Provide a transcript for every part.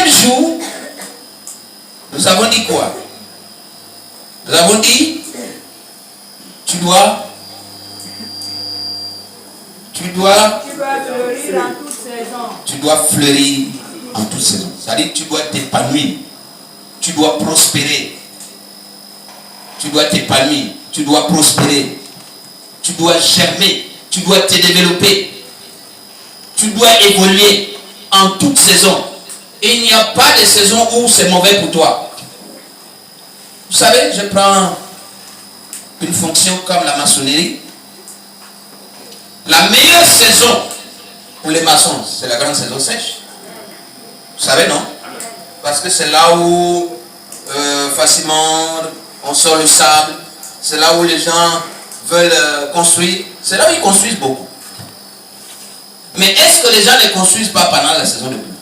7 jours, nous avons dit quoi? Nous avons dit, tu dois fleurir en toute saison. Tu dois fleurir en toute saison. C'est-à-dire que tu dois t'épanouir. Tu dois prospérer. Tu dois t'épanouir. Tu dois prospérer. Tu dois germer. Tu dois te développer. Tu dois évoluer en toute saison. Et il n'y a pas de saison où c'est mauvais pour toi. Vous savez, je prends une fonction comme la maçonnerie. La meilleure saison pour les maçons, c'est la grande saison sèche. Vous savez, non? Parce que c'est là où facilement on sort le sable. C'est là où les gens veulent construire. C'est là où ils construisent beaucoup. Mais est-ce que les gens ne construisent pas pendant la saison de pluie?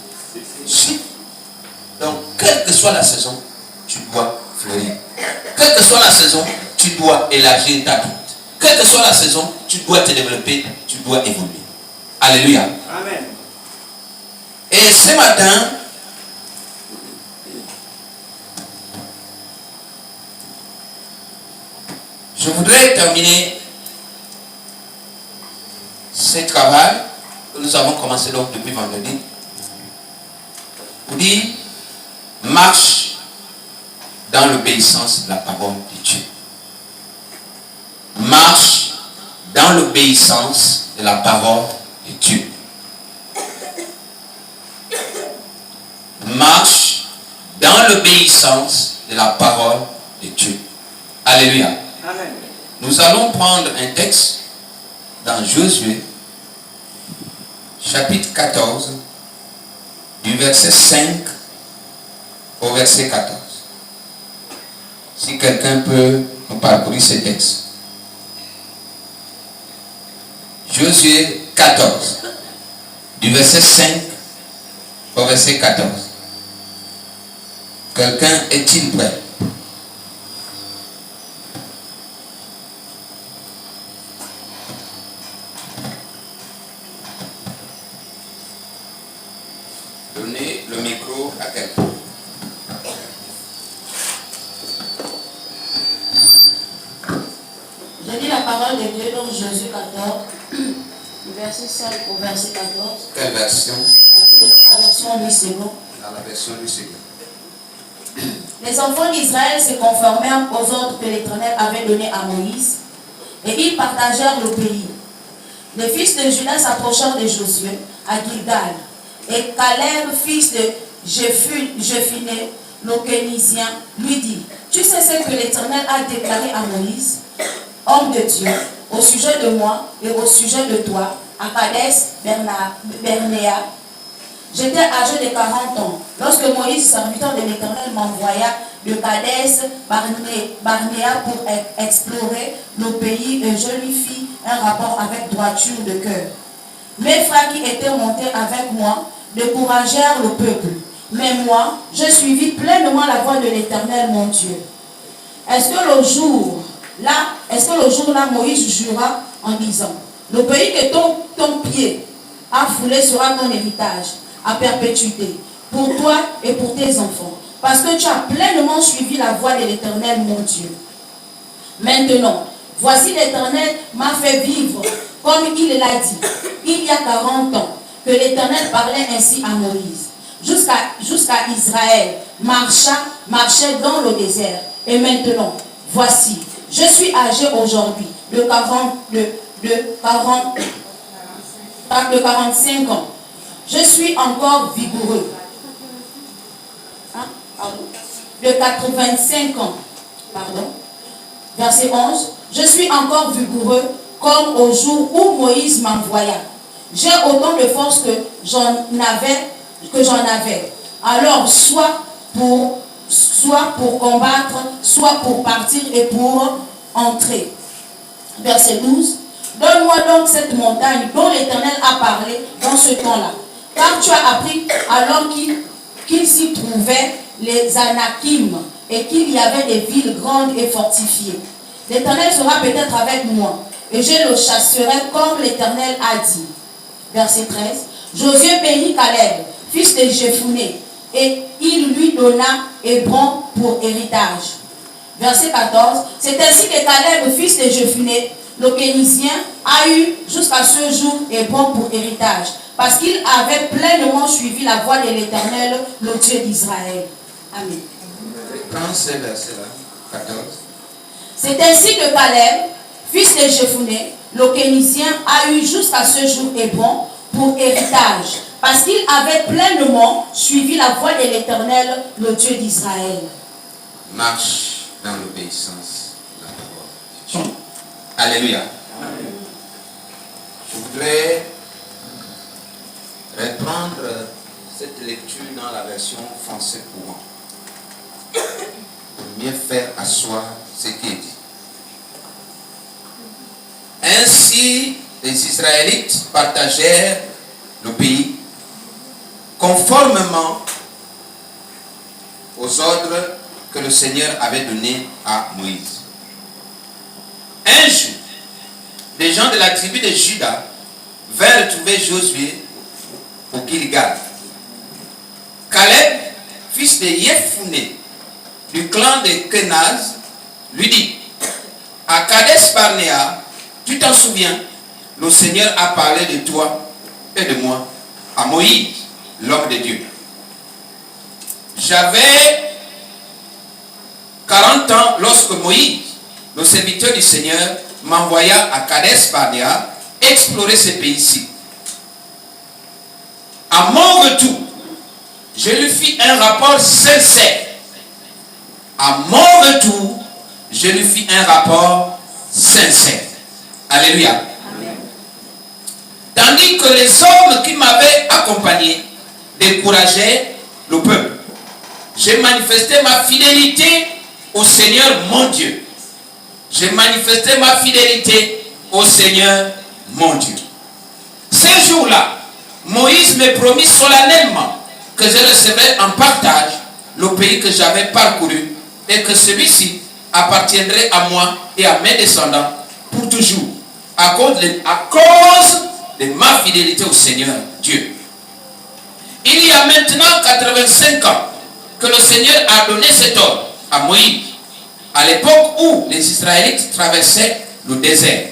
Si. Donc, quelle que soit la saison, tu dois fleurir. Quelle que soit la saison, tu dois élargir ta tête. Quelle que soit la saison, tu dois te développer, tu dois évoluer. Alléluia. Amen. Et ce matin, je voudrais terminer ce travail que nous avons commencé donc depuis vendredi. Pour dire, marche dans l'obéissance de la parole de Dieu. Marche dans l'obéissance de la parole de Dieu. Marche dans l'obéissance de la parole de Dieu. Alléluia. Amen. Nous allons prendre un texte dans Josué, chapitre 14, du verset 5 au verset 14. Si quelqu'un peut nous parcourir ce texte. Josué 14, du verset 5 au verset 14. Quelqu'un est-il prêt? Donnez le micro à quelqu'un. Je lis la parole de Dieu dans Josué 14, du verset 5 au verset 14. Quelle version? La version Louis II. Dans la version du Seigneur. Les enfants d'Israël se conformèrent aux ordres que l'Éternel avait donnés à Moïse, et ils partagèrent le pays. Les fils de Juda s'approchèrent de Josué à Gilgal, et Caleb, fils de Jephunneh, le Kénizien, lui dit: Tu sais ce que l'Éternel a déclaré à Moïse, homme de Dieu, au sujet de moi et au sujet de toi, à Kadès-Barnéa. J'étais âgé de 40 ans, lorsque Moïse, serviteur de l'Éternel, m'envoya de Kadès-Barnéa pour explorer le pays, et je lui fis un rapport avec droiture de cœur. Mes frères qui étaient montés avec moi découragèrent le peuple, mais moi, je suivis pleinement la voie de l'Éternel, mon Dieu. Est-ce que le jour là, Moïse jura en disant: le pays que ton pied a foulé sera ton héritage à perpétuité, pour toi et pour tes enfants, parce que tu as pleinement suivi la voie de l'Éternel, mon Dieu. Maintenant, voici l'Éternel m'a fait vivre, comme il l'a dit, il y a 40 ans, que l'Éternel parlait ainsi à Moïse, jusqu'à Israël, marchait dans le désert. Et maintenant, voici, je suis âgé aujourd'hui de 45 ans. Je suis encore vigoureux. De 85 ans. Pardon. Verset 11. Je suis encore vigoureux comme au jour où Moïse m'envoya. J'ai autant de force que j'en avais. Alors, soit pour combattre, soit pour partir et pour entrer. Verset 12. Donne-moi donc cette montagne dont l'Éternel a parlé dans ce temps-là. Car tu as appris alors qu'il s'y trouvait les Anakim et qu'il y avait des villes grandes et fortifiées. L'Éternel sera peut-être avec moi et je le chasserai comme l'Éternel a dit. Verset 13. Josué bénit Caleb, fils de Jephunneh, et il lui donna Hébron pour héritage. Verset 14. C'est ainsi que Caleb, fils de Jephunnée, le Kénizien, a eu jusqu'à ce jour Hébron pour héritage, parce qu'il avait pleinement suivi la voie de l'Éternel, le Dieu d'Israël. Amen. Prends ce verset-là, 14. C'est ainsi que Caleb, fils de Jephunnée, le Kénizien, a eu jusqu'à ce jour Hébron pour héritage, parce qu'il avait pleinement suivi la voie de l'Éternel, le Dieu d'Israël. Marche dans l'obéissance de la parole de Dieu. Alléluia. Amen. Je voudrais reprendre cette lecture dans la version français courant pour mieux faire asseoir ce qui est dit. Ainsi, les Israélites partagèrent le pays conformément aux ordres que le Seigneur avait donnés à Moïse. Un jour, des gens de la tribu de Juda vinrent retrouver Josué au Gilgal. Caleb, fils de Jephunnée, du clan de Kenaz, lui dit: à Kadesh Barnéa, tu t'en souviens, le Seigneur a parlé de toi et de moi à Moïse, l'homme de Dieu. J'avais 40 ans lorsque Moïse, le serviteur du Seigneur, m'envoya à Kadesh Barnéa explorer ce pays-ci. À mon retour, je lui fis un rapport sincère. À mon retour, je lui fis un rapport sincère. Alléluia. Amen. Tandis que les hommes qui m'avaient accompagné décourageaient le peuple, j'ai manifesté ma fidélité au Seigneur mon Dieu. J'ai manifesté ma fidélité au Seigneur mon Dieu. Ce jour-là, Moïse me promit solennellement que je recevrais en partage le pays que j'avais parcouru et que celui-ci appartiendrait à moi et à mes descendants pour toujours, à cause de ma fidélité au Seigneur Dieu. Il y a maintenant 85 ans que le Seigneur a donné cet ordre à Moïse, à l'époque où les Israélites traversaient le désert.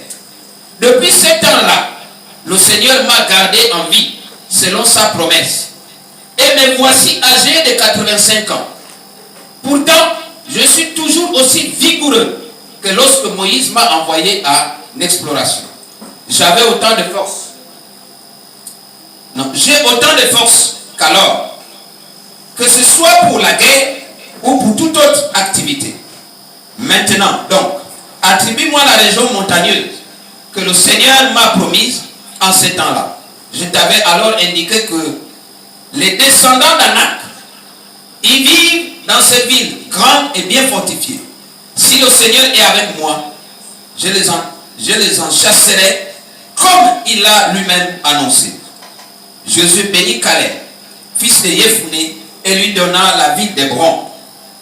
Depuis ce temps-là, le Seigneur m'a gardé en vie, selon sa promesse. Et me voici âgé de 85 ans. Pourtant, je suis toujours aussi vigoureux que lorsque Moïse m'a envoyé à l'exploration. J'avais autant de force. Non, j'ai autant de force qu'alors, que ce soit pour la guerre ou pour toute autre activité. Maintenant, donc, attribue-moi la région montagneuse que le Seigneur m'a promise en ces temps-là. Je t'avais alors indiqué que les descendants d'Anak, ils vivent dans ces villes grandes et bien fortifiées. Si le Seigneur est avec moi, je les en chasserai comme il l'a lui-même annoncé. Josué bénit Caleb, fils de Jephunnée, et lui donna la ville d'Hébron.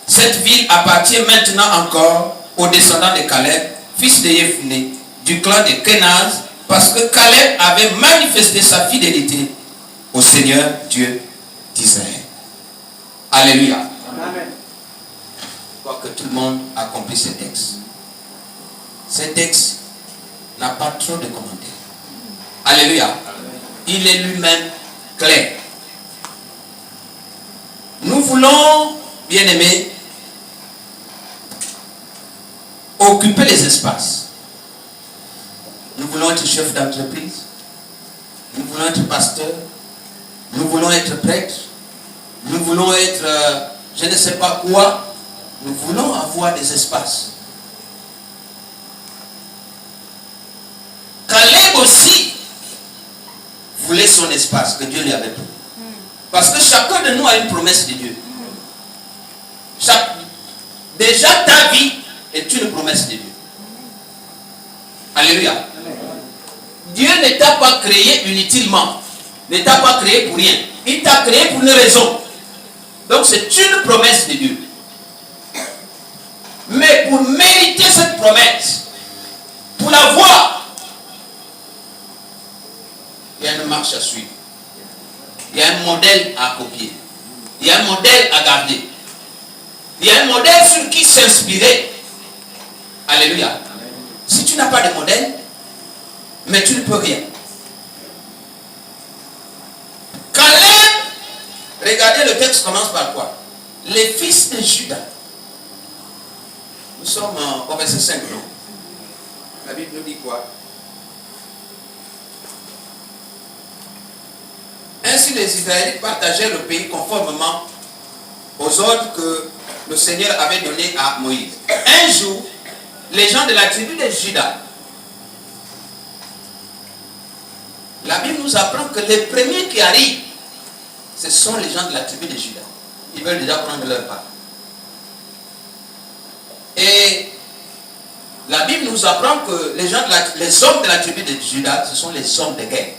Cette ville appartient maintenant encore aux descendants de Caleb, fils de Jephunnée, du clan de Kenaz, parce que Caleb avait manifesté sa fidélité au Seigneur Dieu d'Israël. Alléluia. Amen. Je crois que tout le monde a compris ce texte. Ce texte n'a pas trop de commentaires. Alléluia. Amen. Il est lui-même clair. Nous voulons, bien aimés, occuper les espaces. Nous voulons être chef d'entreprise. Nous voulons être pasteur. Nous voulons être prêtre. Nous voulons être, je ne sais pas quoi. Nous voulons avoir des espaces. Caleb aussi voulait son espace que Dieu lui avait pris. Parce que chacun de nous a une promesse de Dieu. Déjà ta vie est une promesse de Dieu. Alléluia. Dieu ne t'a pas créé inutilement. Ne t'a pas créé pour rien. Il t'a créé pour une raison. Donc c'est une promesse de Dieu. Mais pour mériter cette promesse, pour l'avoir, il y a une marche à suivre. Il y a un modèle à copier. Il y a un modèle à garder. Il y a un modèle sur qui s'inspirer. Alléluia. Amen. Si tu n'as pas de modèle, mais tu ne peux rien. Caleb, regardez, le texte commence par quoi? Les fils de Juda. Nous sommes au verset 5, non? La Bible nous dit quoi? Ainsi les Israélites partageaient le pays conformément aux ordres que le Seigneur avait donnés à Moïse. Un jour, les gens de la tribu de Juda, la Bible nous apprend que les premiers qui arrivent, ce sont les gens de la tribu de Juda. Ils veulent déjà prendre leur part. Et la Bible nous apprend que les hommes de la tribu de Juda, ce sont les hommes de guerre.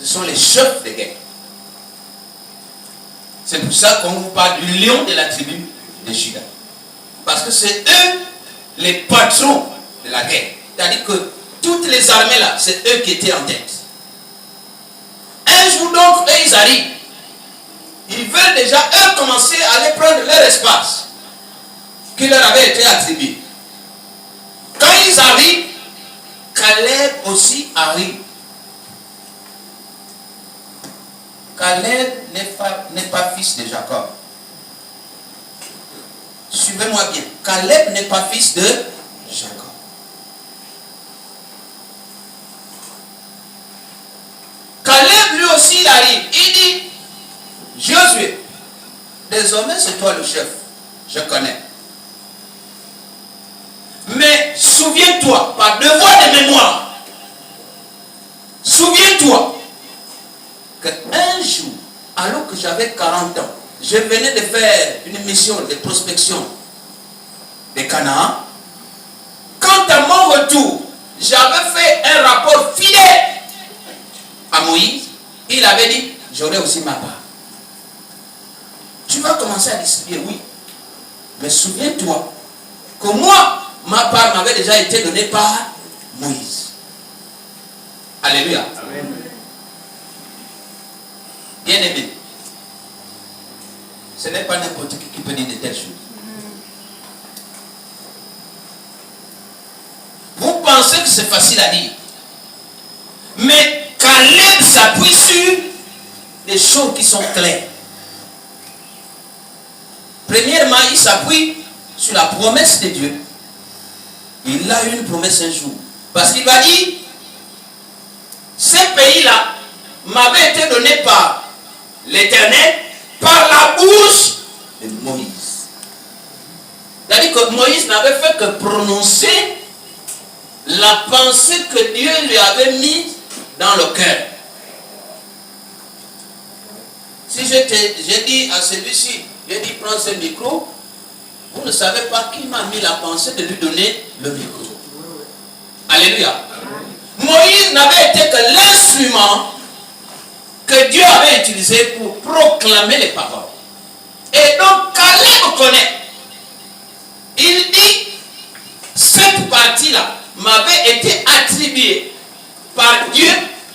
Ce sont les chefs de guerre. C'est pour ça qu'on vous parle du lion de la tribu de Juda. Parce que c'est eux les patrons de la guerre. C'est-à-dire que toutes les armées là, c'est eux qui étaient en tête. Un jour donc, eux ils arrivent. Ils veulent déjà, eux, commencer à aller prendre leur espace qui leur avait été attribué. Quand ils arrivent, Caleb aussi arrive. Caleb n'est pas fils de Jacob. Suivez-moi bien. Caleb n'est pas fils de Jacob. Caleb lui aussi il arrive. Il dit, Josué, désormais c'est toi le chef. Je connais. Mais souviens-toi, par devoir de mémoire, souviens-toi qu'un jour, alors que j'avais 40 ans, je venais de faire une mission de prospection de Canaan. Quant à mon retour, j'avais fait un rapport fidèle à Moïse. Il avait dit, j'aurai aussi ma part. Tu vas commencer à distribuer, oui. Mais souviens-toi que moi, ma part m'avait déjà été donnée par Moïse. Alléluia. Amen. Bien aimé. Ce n'est pas n'importe qui peut dire de telles choses. Vous pensez que c'est facile à dire. Mais Caleb s'appuie sur des choses qui sont claires. Premièrement, il s'appuie sur la promesse de Dieu. Il a eu une promesse un jour. Parce qu'il va dire, ces pays-là m'avaient été donnés par l'Éternel, par la bouche de Moïse. C'est-à-dire que Moïse n'avait fait que prononcer la pensée que Dieu lui avait mise dans le cœur. Si j'ai dit à celui-ci, j'ai dit prends ce micro, vous ne savez pas qui m'a mis la pensée de lui donner le micro. Alléluia. Moïse n'avait été que l'instrument que Dieu avait utilisé pour proclamer les paroles. Et donc Caleb connaît. Il dit, cette partie-là m'avait été attribuée par Dieu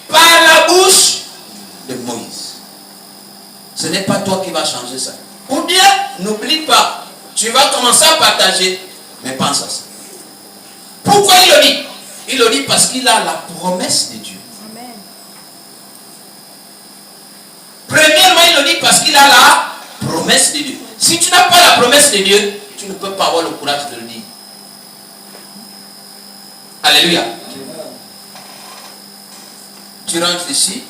par la bouche de Moïse. Ce n'est pas toi qui vas changer ça. Ou bien, n'oublie pas, tu vas commencer à partager, mais pense à ça. Pourquoi il le dit? Il le dit parce qu'il a la promesse de Dieu. Amen. Premièrement, il le dit parce qu'il a la promesse de Dieu. Si tu n'as pas la promesse de Dieu, tu ne peux pas avoir le courage de le dire. Alléluia. Tu rentres ici.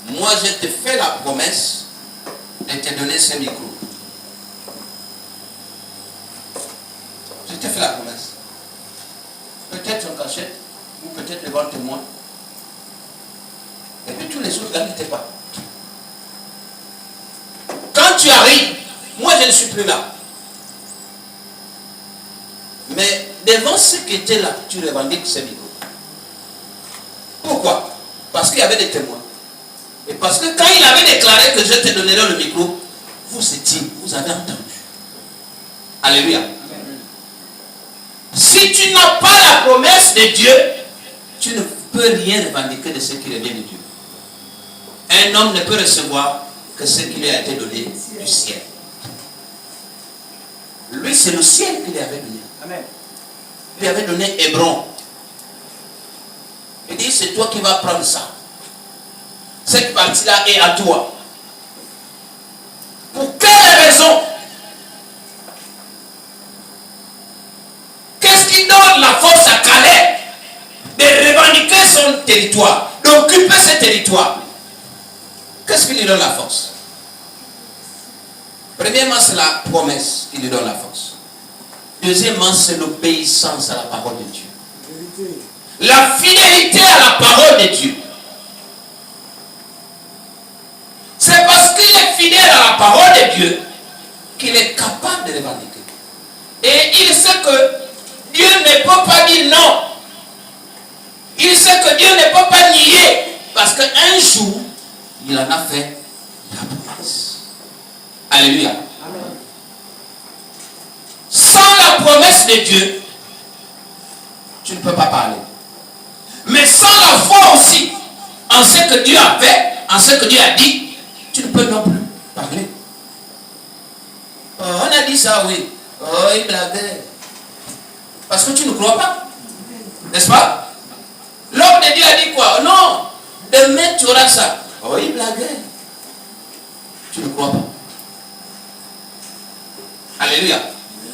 Moi, je te fais la promesse de te donner ce micro. Je te fais la promesse. Peut-être en cachette, ou peut-être devant témoin. Et puis tous les autres là n'étaient pas. Quand tu arrives, moi je ne suis plus là. Mais devant ceux qui étaient là, tu revendiques ce micro. Pourquoi? Parce qu'il y avait des témoins. Et parce que quand il avait déclaré que je te donnerai le micro, vous étiez, vous avez entendu. Alléluia. Si tu n'as pas la promesse de Dieu, tu ne peux rien revendiquer de ce qui revient de Dieu. Un homme ne peut recevoir que ce qui lui a été donné du ciel. Lui, c'est le ciel qui lui avait donné. Amen. Il lui avait donné Hébron. Il dit, c'est toi qui vas prendre ça. Cette partie-là est à toi. Pour quelle raison? Qu'est-ce qui donne la force à Caleb de revendiquer son territoire, d'occuper ce territoire? Qu'est-ce qui lui donne la force? Premièrement, c'est la promesse qui lui donne la force. Deuxièmement, c'est l'obéissance à la parole de Dieu. La fidélité à la parole de Dieu. C'est parce qu'il est fidèle à la parole de Dieu qu'il est capable de revendiquer. Et il sait que Dieu ne peut pas dire non. Il sait que Dieu ne peut pas nier. Parce qu'un jour, il en a fait la promesse. Alléluia. Amen. Sans la promesse de Dieu, tu ne peux pas parler. Mais sans la foi aussi, en ce que Dieu a fait, en ce que Dieu a dit, tu ne peux non plus parler. Oh, on a dit ça, oui. Oh, il blaguait. Parce que tu ne crois pas. N'est-ce pas? L'homme de Dieu a dit quoi? Non, demain tu auras ça. Oh, il blaguait. Tu ne crois pas. Alléluia.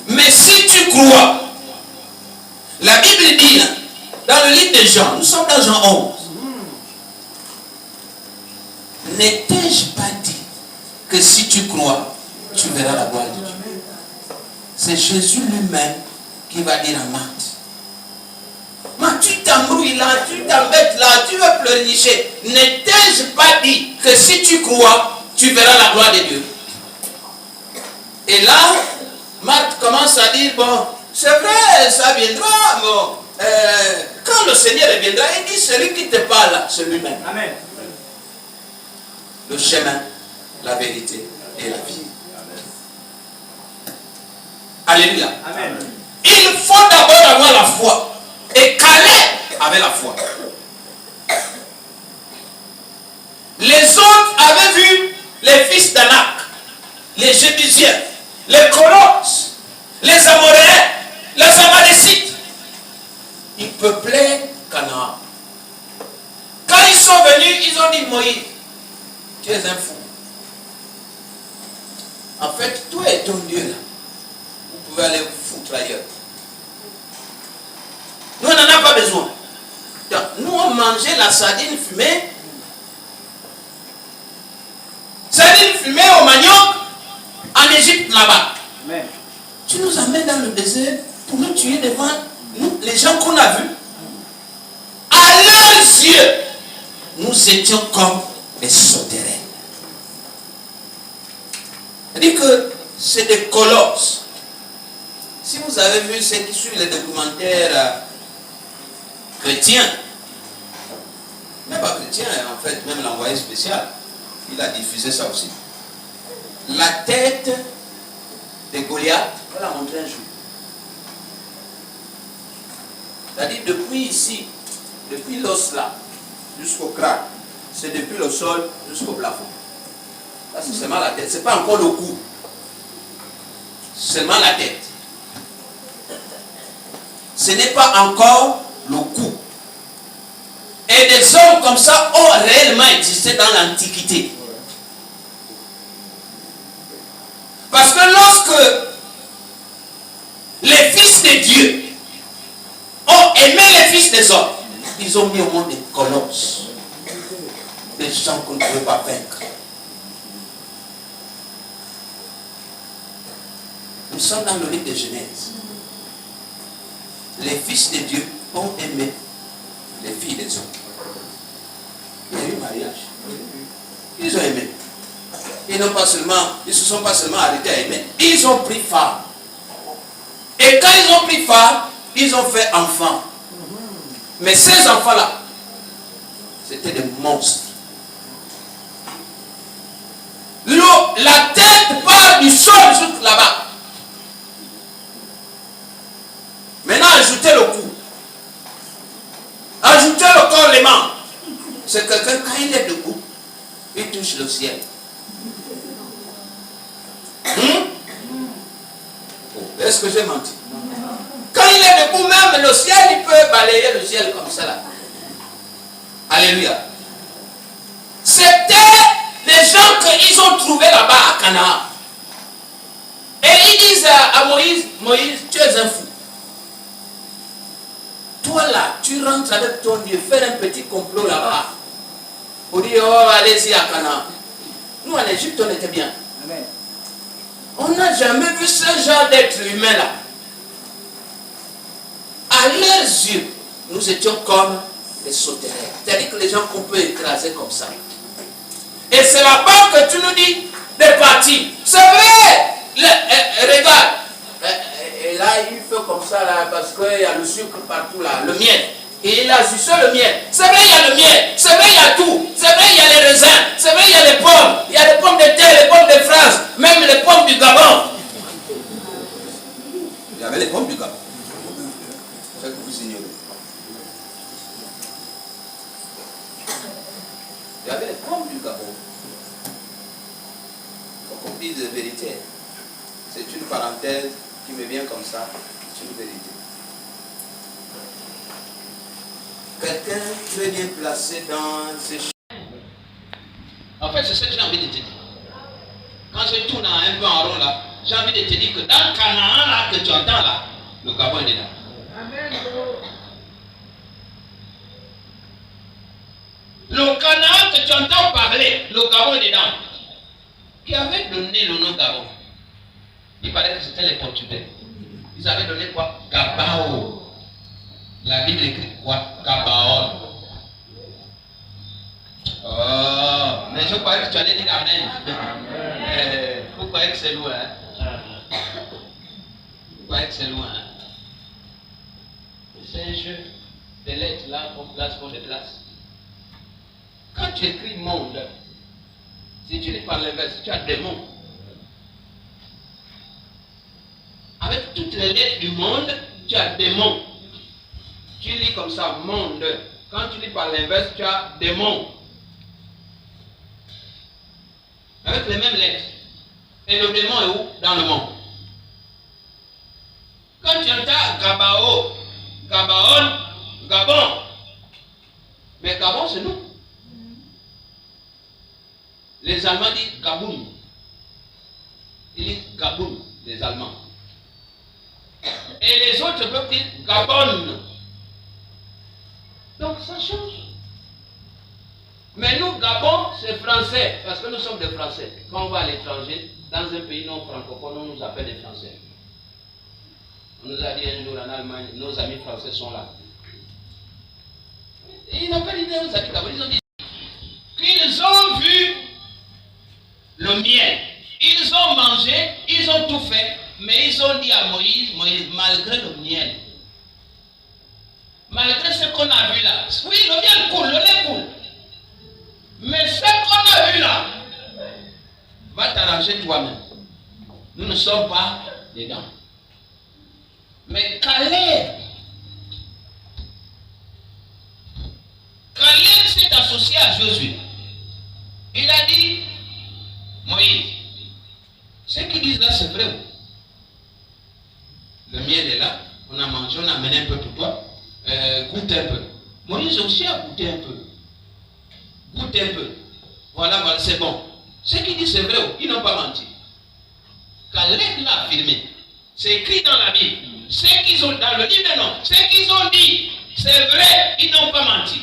Mais si tu crois, la Bible dit, dans le livre de Jean, nous sommes dans Jean 11. N'ai-je pas dit que si tu crois, tu verras la gloire de Dieu? C'est Jésus lui-même qui va dire à Marthe. Mais tu t'embrouilles là, tu t'embêtes là, tu veux pleurnicher. N'ai-je pas dit que si tu crois, tu verras la gloire de Dieu? Et là, Marthe commence à dire, bon, c'est vrai, ça viendra, bon. Quand le Seigneur reviendra, il dit, celui qui te parle, c'est lui-même. Amen. Le chemin, la vérité et la vie. Alléluia. Amen. Il faut d'abord avoir la foi. Et Caleb avait la foi. Les autres avaient vu les fils d'Anak, les Jébusiens, les Colosses, les Amoréens, les Amalécites. Ils peuplaient Canaan. Quand ils sont venus, ils ont dit, Moïse, tu es un fou. En fait, toi et ton Dieu là, vous pouvez aller vous foutre ailleurs. Nous, on n'en a pas besoin. Donc, nous, on mangeait la sardine fumée. Sardine fumée au manioc en Égypte là-bas. Amen. Tu nous amènes dans le désert pour nous tuer devant nous, les gens qu'on a vus. À leurs yeux, nous étions comme des sauterelles. C'est-à-dire que c'est des colosses. Si vous avez vu ceux qui suivent les documentaires chrétiens, même pas chrétien, en fait, même l'envoyé spécial, il a diffusé ça aussi. La tête de Goliath, on l'a montré un jour. C'est-à-dire depuis ici, depuis l'os là, jusqu'au crâne, c'est depuis le sol jusqu'au plafond. Là, c'est seulement la tête, c'est pas encore le cou. Seulement la tête. Ce n'est pas encore le cou. Et des hommes comme ça ont réellement existé dans l'Antiquité. Parce que lorsque les fils de Dieu ont aimé les fils des hommes, ils ont mis au monde des colosses, des gens qu'on ne pouvait pas vaincre. Nous sommes dans le livre de Genèse. Les fils de Dieu ont aimé les filles des hommes. Il y a eu mariage. Ils ont aimé. Ils ne se sont pas seulement arrêtés à aimer. Ils ont pris femme. Et quand ils ont pris femme, ils ont fait enfant. Mais ces enfants-là, c'était des monstres. La tête part du sol jusque là-bas. Maintenant, ajoutez le cou. Ajoutez le corps, les membres. C'est quelqu'un, quand il est debout, il touche le ciel. Oh, est-ce que j'ai menti? Quand il est debout, même le ciel, il peut balayer le ciel comme ça là. Alléluia. C'était les gens qu'ils ont trouvés là-bas à Canaan. Et ils disent à Moïse, Moïse, tu es un fou. Toi là, tu rentres avec ton Dieu, faire un petit complot là-bas. Pour dire, oh, allez-y à Canaan. Nous, en Égypte, on était bien. Amen. On n'a jamais vu ce genre d'être humain là. À leurs yeux, nous étions comme des sauterelles. C'est-à-dire que les gens qu'on peut écraser comme ça. Et c'est là-bas que tu nous dis de partir. C'est vrai. Regarde. Et là, il fait comme ça là, parce qu'il y a le sucre partout là, le miel. Et il a juste le miel. C'est vrai, il y a le miel. C'est vrai, il y a tout. C'est vrai, il y a les raisins. C'est vrai, il y a les pommes. Il y a les pommes de terre, les pommes de France, même les pommes du Gabon. Il y avait les pommes du Gabon. C'est que vous ignorez. Il y avait les pommes du Gabon. Donc on dit de vérité. C'est une parenthèse qui me vient comme ça. C'est une vérité. Quelqu'un très bien placé dans ces choses. En fait, c'est ce que j'ai envie de te dire. Quand je tourne un peu en rond là, j'ai envie de te dire que dans Canaan là que tu entends là, le Gabon est là. Amen. Le Canaan que tu entends parler, le Gabon est dedans. Qui avait donné le nom Gabon? Il paraît que c'était les Portugais. Ils avaient donné quoi? Gabao. La Bible écrit quoi? Gabaon. Oh, mais je croyais que tu allais dire Amen. Vous croyez que c'est loin? Vous croyez que c'est loin? C'est un jeu de lettres là qu'on place pour des places. Quand tu écris monde, si tu lis par l'inverse, tu as démon. Avec toutes les lettres du monde, tu as démon. Tu lis comme ça, monde. Quand tu lis par l'inverse, tu as démon. Avec les mêmes lettres. Et le démon est où? Dans le monde. Quand tu entends Gabao, Gabaon, Gabon. Mais Gabon, c'est nous. Les Allemands disent Gaboun. Ils disent Gaboun, les Allemands. Et les autres peuples disent Gabon. Donc ça change. Mais nous, Gabon, c'est français, parce que nous sommes des Français. Quand on va à l'étranger, dans un pays non francophone, on nous appelle des Français. On nous a dit un jour en Allemagne, nos amis français sont là. Et ils n'ont pas l'idée, nos amis Gabon, ils ont dit qu'ils ont vu le miel. Ils ont mangé, ils ont tout fait, mais ils ont dit à Moïse, Moïse, malgré le miel, malgré ce qu'on a vu là, oui, le miel coule, le lait coule. Mais ce qu'on a vu là, va t'arranger toi-même. Nous ne sommes pas dedans. Mais Caleb s'est associé à Josué. Il a dit, Moïse, ce qu'ils disent là, c'est vrai. Le miel est là, on a mangé, on a amené un peu pour toi. Goûte un peu. Moïse aussi a goûté un peu. Goûte un peu. Voilà, voilà, c'est bon. Ce qu'ils disent, c'est vrai, ils n'ont pas menti. Caleb l'a affirmé. C'est écrit dans la Bible. Ce qu'ils ont dans le livre de nom, ce qu'ils ont dit, c'est vrai, ils n'ont pas menti.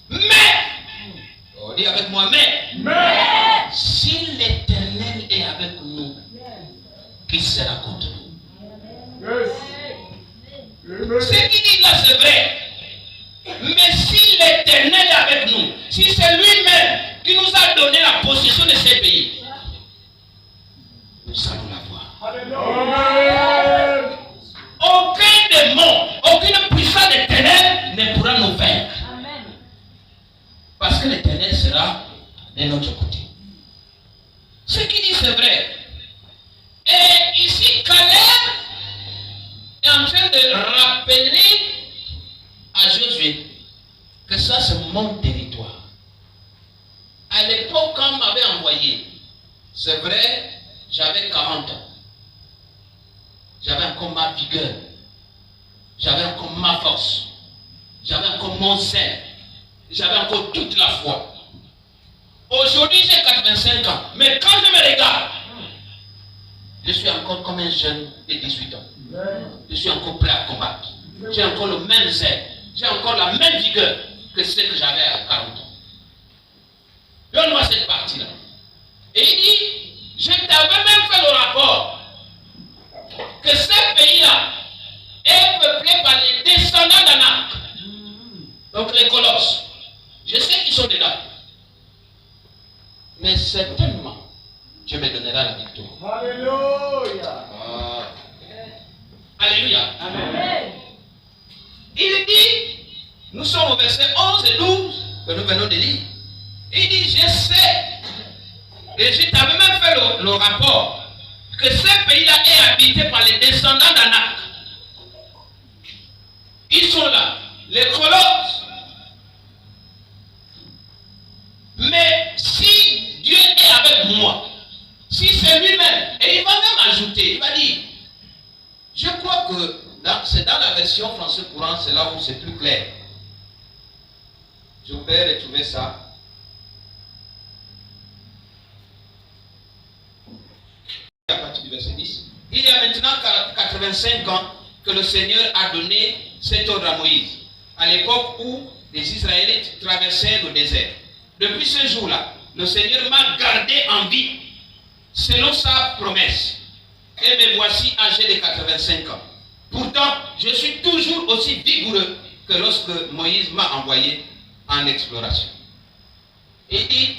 Mais, on dit avec moi, mais si l'Éternel est avec nous, qui sera contre nous? Ce qu'il dit là, c'est vrai. Mais si l'Éternel est avec nous, si c'est lui-même qui nous a donné la possession de ces pays, nous allons la voir. Amen. Aucun démon, aucune puissance des ténèbres ne pourra nous vaincre. Amen. Parce que l'Éternel sera de notre côté. Ce qu'il dit, c'est vrai. Et ici, Caleb est en train de rappeler à Josué que ça, c'est mon territoire. À l'époque, quand on m'avait envoyé, c'est vrai, j'avais 40 ans. j'avais encore ma vigueur, j'avais encore ma force, j'avais encore mon zèle, j'avais encore toute la foi. Aujourd'hui, j'ai 85 ans, mais quand je me regarde, je suis encore comme un jeune de 18 ans. Je suis encore prêt à combattre. J'ai encore le même zèle, j'ai encore la même vigueur que ce que j'avais à 40 ans. Donne-moi cette partie-là. Et il dit, je t'avais même fait le rapport que ce pays-là est peuplé par les descendants d'Anak. Donc les colosses. Je sais qu'ils sont dedans. Mais certainement, Dieu me donnera la victoire. Alléluia. Alléluia. Amen. Il dit, nous sommes au verset 11 et 12 que nous venons de lire. Il dit, je sais, et je t'avais même fait le rapport, que ce pays-là est habité par les descendants d'Anak. Ils sont là, les colosses. Mais si Dieu est avec moi, si c'est lui-même, et il va même ajouter, il va dire, je crois que c'est dans la version français courant, c'est là où c'est plus clair. Je vais retrouver ça. À partir du verset 10. Il y a maintenant 85 ans que le Seigneur a donné cet ordre à Moïse, à l'époque où les Israélites traversaient le désert. Depuis ce jour-là, le Seigneur m'a gardé en vie, selon sa promesse. Et me voici âgé de 85 ans. Pourtant, je suis toujours aussi vigoureux que lorsque Moïse m'a envoyé en exploration. Il dit,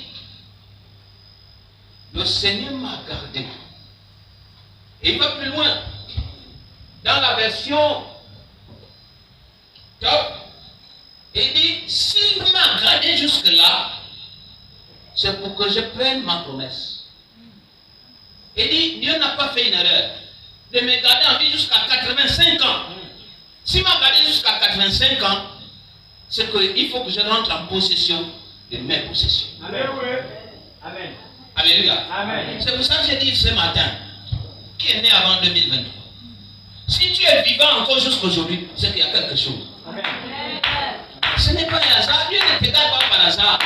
le Seigneur m'a gardé. Et il va plus loin. Dans la version top, il dit, s'il m'a gardé jusque-là, c'est pour que je prenne ma promesse. Il dit, Dieu n'a pas fait une erreur de me garder en vie jusqu'à 85 ans. S'il m'a gardé jusqu'à 85 ans, c'est qu'il faut que je rentre en possession de mes possessions. Amen. Amen. Alléluia. Amen. C'est pour ça que j'ai dit ce matin, qui est né avant 2023, si tu es vivant encore jusqu'aujourd'hui, c'est qu'il y a quelque chose. Amen. Ce n'est pas un hasard. Dieu ne te garde pas par hasard.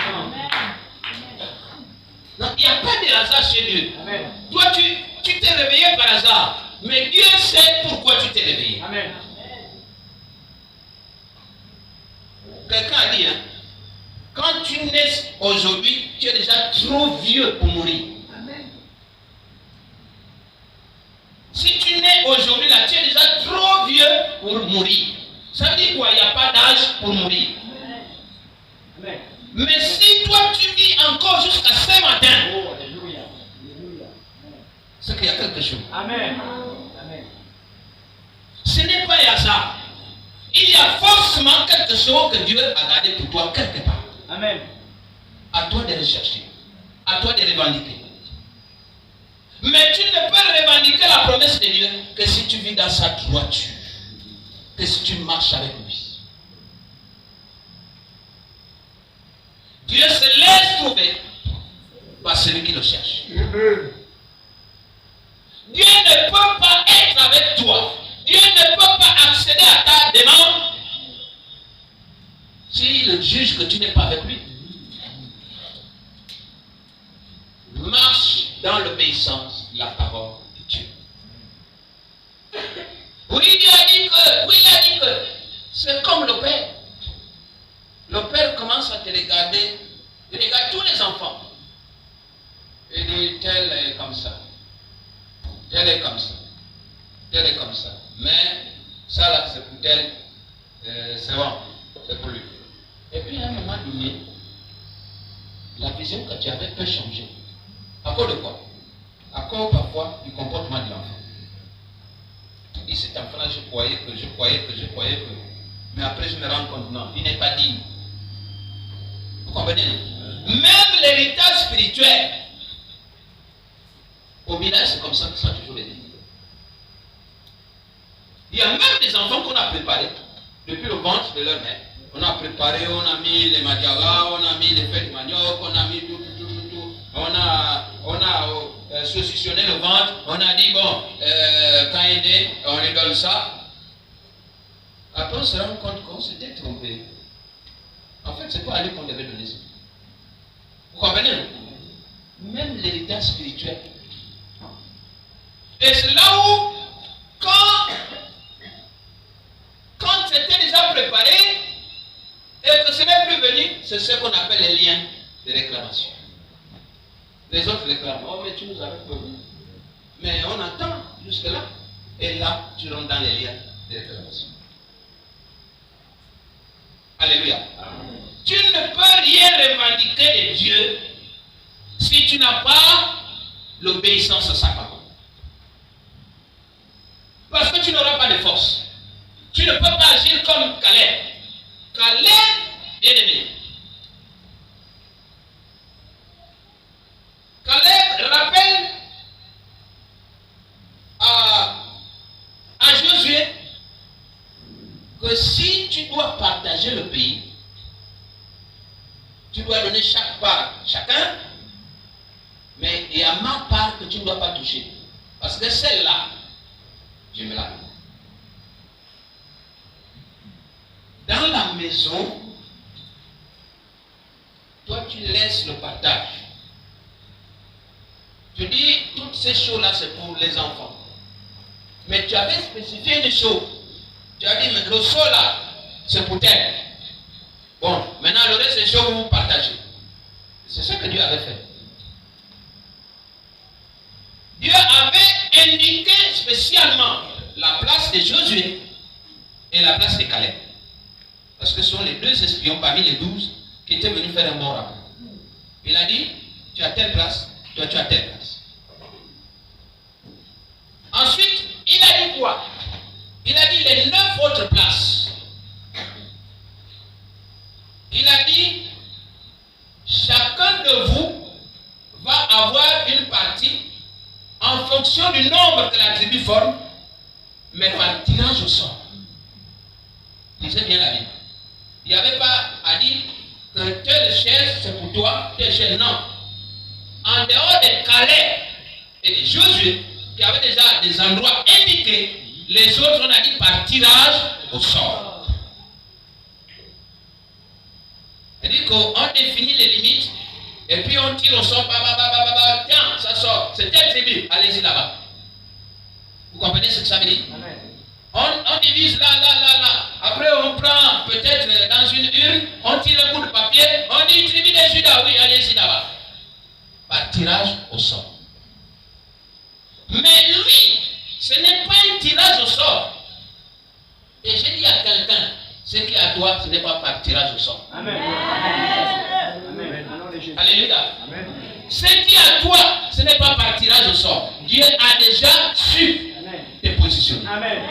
Non, il n'y a pas de hasard chez Dieu. Amen. Toi, tu t'es réveillé par hasard. Mais Dieu sait pourquoi tu t'es réveillé. Amen. Quelqu'un a dit, hein, quand tu nais aujourd'hui, tu es déjà trop vieux pour mourir. Amen. Si tu nais aujourd'hui, là, tu es déjà trop vieux pour mourir. Ça veut dire quoi? Il n'y a pas d'âge pour mourir. Amen. Mais si toi, tu vis encore jusqu'à ce matin, Oh, alléluia. Alléluia. c'est qu'il y a quelque chose. Amen. Amen. Ce n'est pas un hasard. Il y a forcément quelque chose que Dieu a gardé pour toi quelque part. Amen. À toi de rechercher. À toi de revendiquer. Mais tu ne peux revendiquer la promesse de Dieu que si tu vis dans sa droiture. Que si tu marches avec lui. Dieu se laisse trouver par celui qui le cherche. Amen. Dieu ne peut pas être avec toi. Dieu ne peut pas accéder à ta demande s'il juge que tu n'es pas avec lui. Marche dans l'obéissance de la parole de Dieu. Oui, il a dit que c'est comme le Père. Le Père commence à te regarder. Il regarde tous les enfants. Il dit, tel est comme ça. Tel est comme ça. Tel est comme ça. Mais ça là, c'est pour tel. C'est bon. C'est pour lui. Et puis à un moment donné, la vision que tu avais peut changer. À cause de quoi? À cause parfois du comportement de l'enfant. Et cet enfant-là, je croyais que. Mais après, je me rends compte, non, il n'est pas digne. Vous comprenez? Même l'héritage spirituel, au village, c'est comme ça que ça a toujours été. Il y a même des enfants qu'on a préparés depuis le ventre de leur mère. On a préparé, on a mis les madialas, on a mis les fêtes manioc, on a mis tout. On a saucissonner le ventre. On a dit, bon, quand il est né, on lui donne ça. Après, on se rend compte qu'on s'était trompé. En fait, c'est pas à lui qu'on devait donner ça. Vous comprenez? Même l'héritage spirituel. Et c'est là où, quand c'était déjà préparé, et que ce n'est plus venu, c'est ce qu'on appelle les liens de réclamation. Les autres réclament. Oh, mais tu nous avais prévenu. Mais on attend jusque-là. Et là, tu rentres dans les liens de réclamation. Alléluia. Amen. Tu ne peux rien revendiquer de Dieu si tu n'as pas l'obéissance à sa parole. Parce que tu n'auras pas de force. Tu ne peux pas agir comme Caleb. Caleb, bien aimé. Caleb rappelle à Josué que si tu dois partager le pays, tu dois donner chaque part à chacun, mais il y a ma part que tu ne dois pas toucher. Parce que celle-là, je me la donne. Dans la maison, toi tu laisses le partage. Tu dis, toutes ces choses-là, c'est pour les enfants. Mais tu avais spécifié une chose. Tu as dit, mais le sol là, c'est pour terre. Bon, maintenant le reste des choses, vous partagez. C'est ce que Dieu avait fait. Dieu avait indiqué spécialement la place de Josué et la place de Caleb. Parce que ce sont les deux espions parmi les 12 qui étaient venus faire un bon rapport. Il a dit, tu as telle place, toi tu as telle place. Ensuite, il a dit quoi? Il a dit les 9 autres places. Il a dit, chacun de vous va avoir une partie en fonction du nombre que la tribu forme, mais par tirage au sort. Lisez bien la Bible. Il n'y avait pas à dire que telle chaise c'est pour toi, telle chaise non. En dehors des Caleb et de Josué, qui avaient déjà des endroits indiqués, les autres on a dit par tirage au sort. C'est-à-dire qu'on définit les limites et puis on tire au sort, tiens, ça sort, c'est telle tribu, allez-y là-bas. Vous comprenez ce que ça veut dire? Amen. On divise là. Après, on prend peut-être dans une urne, on tire un bout de papier, on dit tribu de Juda, oui, allez-y là-bas. Par tirage au sort. Mais lui, ce n'est pas un tirage au sort. Et j'ai dit à quelqu'un, ce qui est à toi, ce n'est pas par tirage au sort. Amen. Amen. Alléluia. Amen. Ce qui est à toi, ce n'est pas par tirage au sort. Dieu a déjà su te positionner. Amen.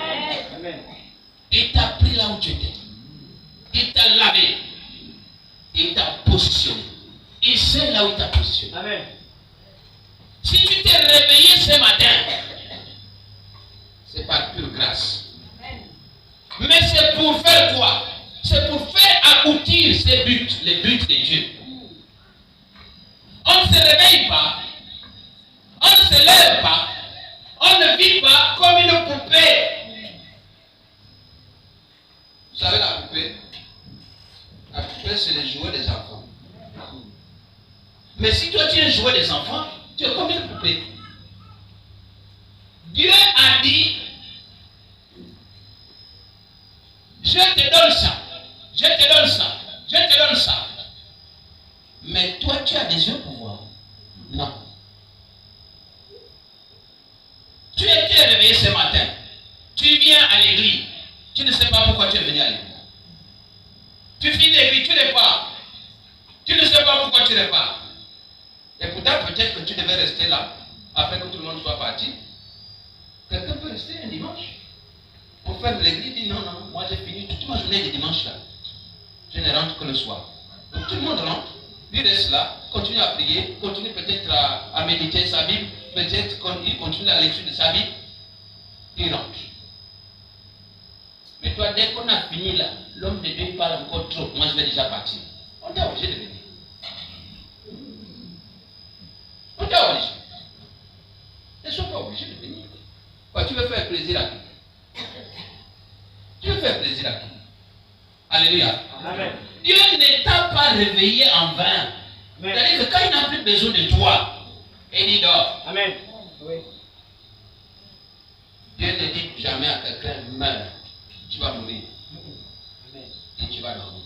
Amen. Il t'a pris là où tu étais. Il t'a lavé. Il t'a positionné. Il sait là où il t'a positionné. Amen. Si tu t'es réveillé ce matin, c'est par pure grâce. Mais c'est pour faire quoi? C'est pour faire aboutir ces buts, les buts de Dieu. On ne se réveille pas, on ne se lève pas, on ne vit pas comme une poupée. Vous savez la poupée? La poupée, c'est les jouets des enfants. Mais si toi tu es un jouet des enfants, tu es comme une poupée. Dieu a dit, je te donne ça, je te donne ça, je te donne ça. Mais toi, tu as des yeux pour voir. Non. Tu étais réveillé ce matin. Tu viens à l'église. Tu ne sais pas pourquoi tu es venu à l'église. Tu finis l'église, tu repars. Tu ne sais pas pourquoi tu repars. Et pourtant, peut-être que tu devais rester là, après que tout le monde soit parti. Quelqu'un peut rester un dimanche pour faire l'église, dit non, moi j'ai fini toute ma journée de dimanche là. Je ne rentre que le soir. Donc tout le monde rentre, lui reste là, continue à prier, continue peut-être à méditer sa Bible, peut-être qu'il continue la lecture de sa Bible, il rentre. Mais toi, dès qu'on a fini là, l'homme de Dieu parle encore trop, moi je vais déjà partir. On t'a obligé de venir. On t'a obligé. obligé de venir. Quoi, tu veux faire plaisir à qui? Tu veux faire plaisir à qui? Alléluia. Amen. Dieu ne t'a pas réveillé en vain. C'est-à-dire que quand il n'a plus besoin de toi, il dit dors. Amen. Oui. Dieu ne dit jamais à quelqu'un meurs, tu vas mourir. Amen. Et tu vas dormir.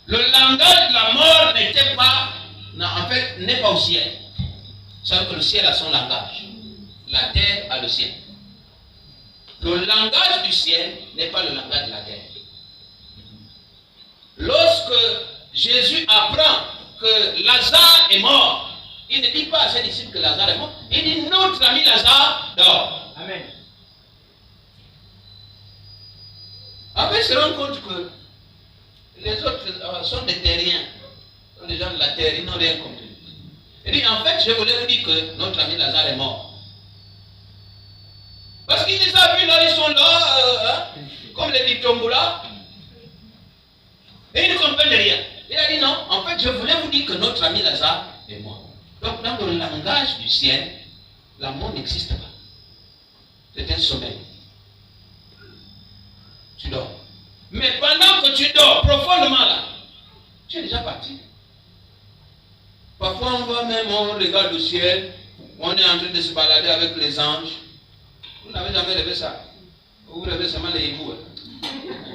Le langage de la mort n'était pas, non, en fait, n'est pas au ciel. Sauf que le ciel a son langage. La terre a le ciel. Le langage du ciel n'est pas le langage de la terre. Lorsque Jésus apprend que Lazare est mort, il ne dit pas à ses disciples que Lazare est mort. Il dit notre ami Lazare dort. Amen. Après, il se rend compte que les autres sont des terriens. Sont des gens de la terre, ils n'ont rien compris. Il dit en fait, je voulais vous dire que notre ami Lazare est mort. Parce qu'ils les ont vus là, ils sont là, comme les Bitomboula. Et ils ne comprennent rien. Il a dit non, en fait, je voulais vous dire que notre ami Lazare est mort. Donc, dans le langage du ciel, la mort n'existe pas. C'est un sommeil. Tu dors. Mais pendant que tu dors profondément là, tu es déjà parti. Parfois, on voit même, on regarde le ciel, on est en train de se balader avec les anges. Vous n'avez jamais rêvé ça. Vous rêvez seulement les hiboux.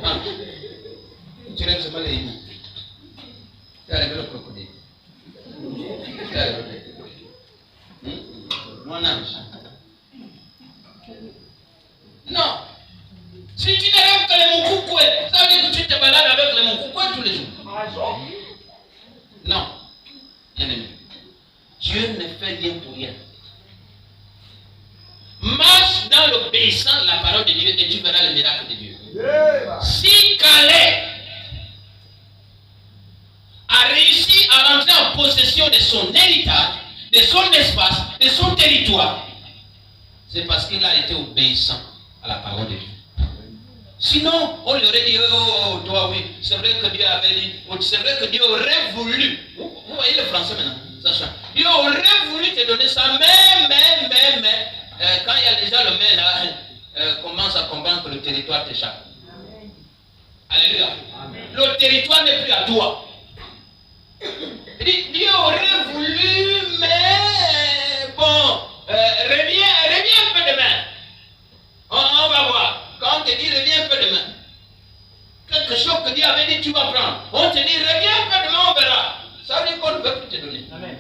Hein? Tu rêves seulement les hiboux. Tu as rêvé le crocodile. Tu as rêvé. Mon ange. Non. Si tu ne rêves que les moukoukoués, ça veut dire que tu te balades avec les moukoukoués tous les jours. Non. Bien-aimé. Dieu ne fait rien pour rien. Marche dans l'obéissance de la parole de Dieu et tu verras le miracle de Dieu. Si Calais a réussi à rentrer en possession de son héritage, de son espace, de son territoire, c'est parce qu'il a été obéissant à la parole de Dieu. Sinon, on lui aurait dit, oh, toi, oui, c'est vrai que Dieu avait dit, c'est vrai que Dieu aurait voulu. Vous voyez le français maintenant, ça change. Dieu aurait voulu te donner ça, mais, quand il y a déjà le mais là, commence à comprendre que le territoire t'échappe. Alléluia. Amen. Le territoire n'est plus à toi. Il dit, Dieu aurait voulu, mais bon, reviens un peu demain. On va voir. Quand on te dit reviens un peu demain, quelque chose que Dieu avait dit tu vas prendre. On te dit reviens un peu demain, on verra. Ça veut dire qu'on ne veut plus te donner. Amen.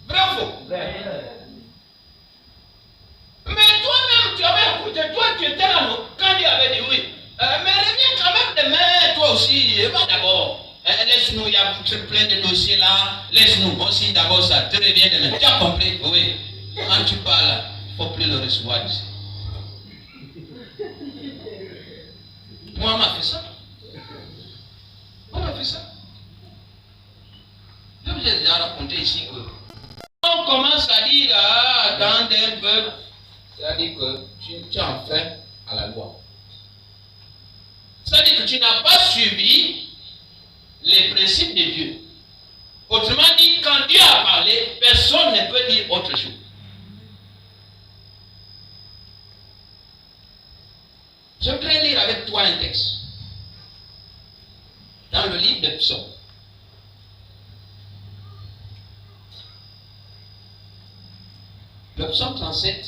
Bravo. Mais toi-même, tu avais écouté, toi tu étais là, non? Quand Dieu avait dit oui. Mais reviens quand même demain, toi aussi, va d'abord. Laisse-nous, il y a plein de dossiers là. Laisse-nous aussi d'abord ça. Tu reviens demain. Tu as compris? Oui. Quand tu parles, il ne faut plus le recevoir ici. Moi, on m'a fait ça. On m'a fait ça. Je vous ai déjà raconté ici que on commence à dire, attendez un peu, c'est-à-dire que tu en fais à la loi. C'est-à-dire que tu n'as pas suivi les principes de Dieu. Autrement dit, quand Dieu a parlé, personne ne peut dire autre chose. Je voudrais lire avec toi un texte. Dans le livre de Psaumes. Le Psaume 37,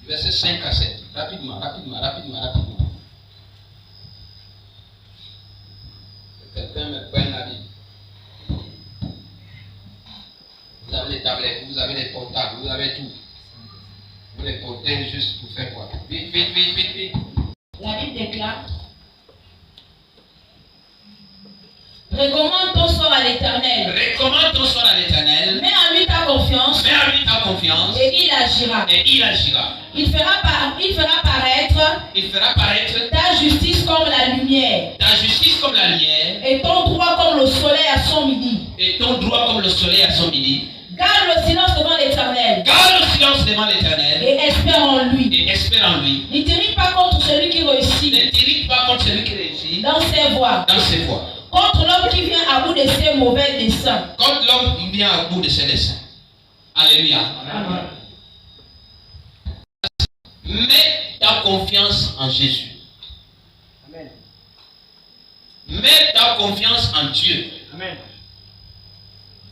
versets 5 à 7. Rapidement. Quelqu'un me prenne la Bible. Vous avez les tablettes, vous avez les portables, vous avez tout. Vous les portez juste pour faire quoi? Vite. La Bible déclare: recommande ton sort à l'Éternel. Mets en lui ta confiance. Et il agira. Il fera paraître ta justice comme la lumière. Et ton droit comme le soleil à son midi. Garde le silence devant l'Éternel. Et espère en lui. Ne t'irrite pas contre celui qui réussit. Dans ses voies. Contre l'homme qui vient à bout de ses mauvais desseins. Alléluia. Amen. Mets ta confiance en Jésus. Amen. Mets ta confiance en Dieu. Amen.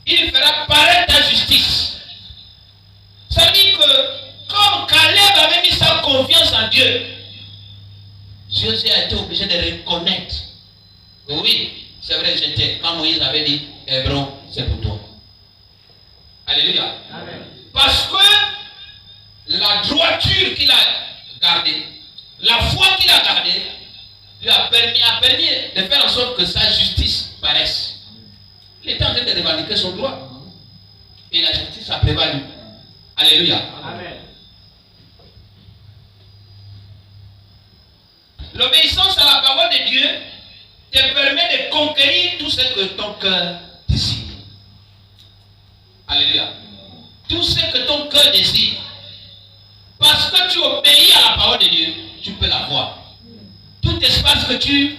Il fera paraître ta justice. Ça veut dire que comme Caleb avait mis sa confiance en Dieu, Josué a été obligé de reconnaître. Oui, c'est vrai, j'étais. Quand Moïse avait dit, Hébron, c'est pour toi. Alléluia. Amen. Parce que la droiture qu'il a gardée, la foi qu'il a gardée, lui a permis de faire en sorte que sa justice paraisse. Il était en train de revendiquer son droit. Et la justice a prévalu. Alléluia. Amen. L'obéissance à la parole de Dieu te permet de conquérir tout ce que ton cœur désire. Alléluia. Tout ce que ton cœur désire. Parce que tu obéis à la parole de Dieu, tu peux l'avoir. Tout espace que tu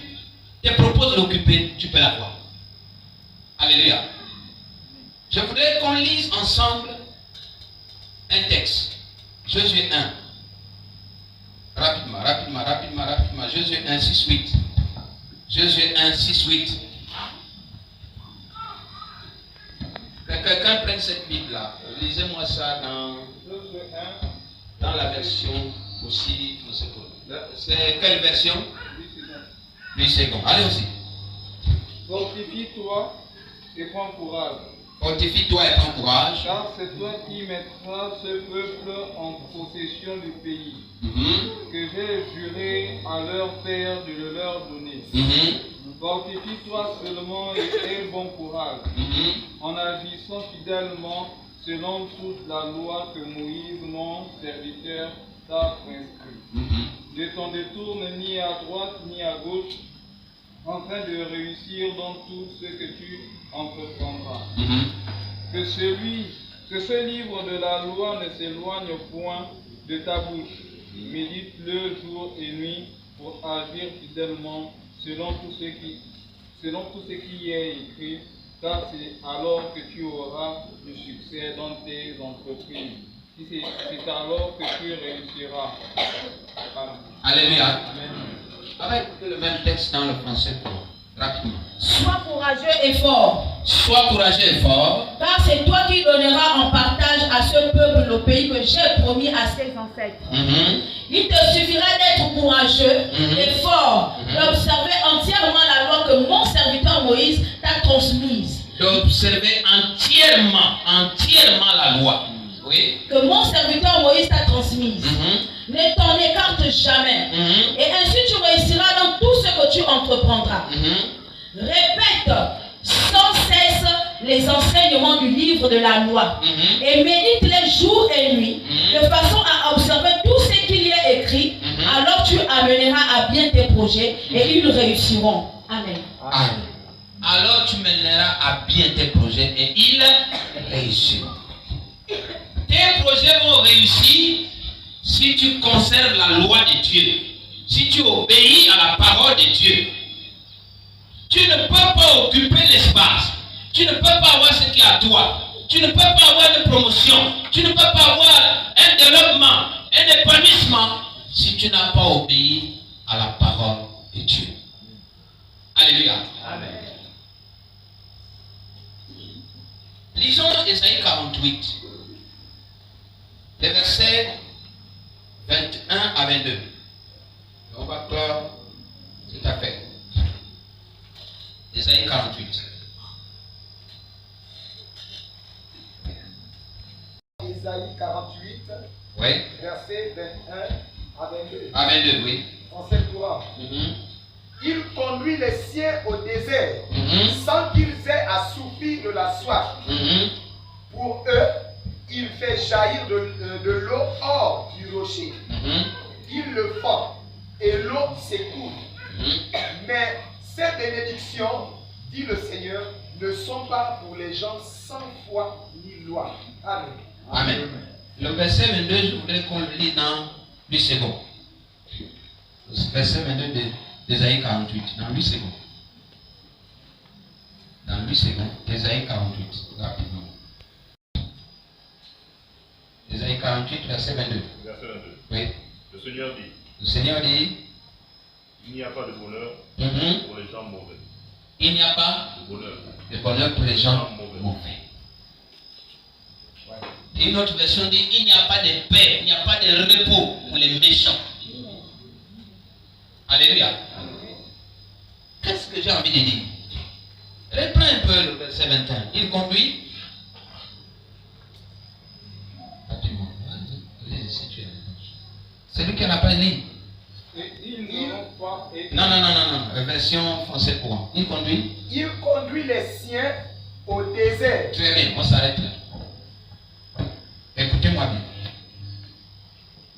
te proposes d'occuper, tu peux l'avoir. Alléluia. Je voudrais qu'on lise ensemble un texte. Josué 1. Rapidement. Josué 1, 6, 8. Josué 1, 6, 8. Que quelqu'un prenne cette Bible-là. Lisez-moi ça dans la version aussi. C'est quelle version? 8 secondes. Allez aussi. Fortifie-toi et prends courage, Fortifie-toi et prends courage. car c'est toi qui mettras ce peuple en possession du pays que j'ai juré à leur père de le leur donner. Fortifie-toi seulement et aie bon courage, en agissant fidèlement selon toute la loi que Moïse, mon serviteur, t'a prescrit. Ne t'en détourne ni à droite ni à gauche, afin de réussir dans tout ce que tu entreprendras. Que ce livre de la loi ne s'éloigne point de ta bouche. Médite-le jour et nuit pour agir fidèlement selon tout ce qui y est écrit, car c'est alors que tu auras du succès dans tes entreprises. C'est alors que tu réussiras. Amen. Alléluia. Amen. On va écouter le même texte dans le français rapidement. Sois courageux et fort, Sois courageux et fort, car c'est toi qui donneras en partage à ce peuple le pays que j'ai promis à ses ancêtres. Il te suffira d'être courageux et fort, d'observer entièrement la loi que mon serviteur Moïse t'a transmise. d'observer entièrement la loi. Oui. Que mon serviteur Moïse t'a transmise. Ne t'en écarte jamais. Et ainsi tu réussiras dans tout ce que tu entreprendras. Répète sans cesse les enseignements du livre de la loi. Et médite-les jour et nuit, de façon à observer tout ce qu'il y est écrit. Alors tu amèneras à bien tes projets et ils réussiront. Amen. Amen. Alors tu mèneras à bien tes projets et ils réussiront. Tes projets vont réussir si tu conserves la loi de Dieu, si tu obéis à la parole de Dieu. Tu ne peux pas occuper l'espace, tu ne peux pas avoir ce qui est à toi, tu ne peux pas avoir une promotion, tu ne peux pas avoir un développement, un épanouissement si tu n'as pas obéi à la parole de Dieu. Alléluia. Amen. Lisons Ésaïe 48. Les versets 21 à 22. On va clore tout à fait. Ésaïe 48. Ésaïe 48, Oui. versets 21 à 22. À 22, oui. En cette loi, il conduit les siens au désert sans qu'ils aient assoupi de la soif. Pour eux, il fait jaillir de l'eau hors du rocher. Il le fend et l'eau s'écoule. Mais ces bénédictions, dit le Seigneur, ne sont pas pour les gens sans foi ni loi. Amen. Amen. Le verset 22, je voudrais qu'on le lise dans 8 secondes. Le verset 22 d'Ésaïe 48, dans 8 secondes. Dans 8 secondes, d'Ésaïe 48, rapidement. Ésaïe 48, verset 22. Verset 22. Oui. Le Seigneur dit, Le Seigneur dit, il n'y a pas de bonheur pour les gens mauvais. il n'y a pas De bonheur. de bonheur pour les gens mauvais. Et une autre version dit, il n'y a pas de paix, il n'y a pas de repos pour les méchants. Alléluia. Qu'est-ce que j'ai envie de dire? Reprends un peu le verset 21. Il conduit. C'est lui qui n'a pas lu. Et ils n'auront pas été. Non. Version français courant. Il conduit. Il conduit les siens au désert. Très bien, on s'arrête là. Écoutez-moi bien.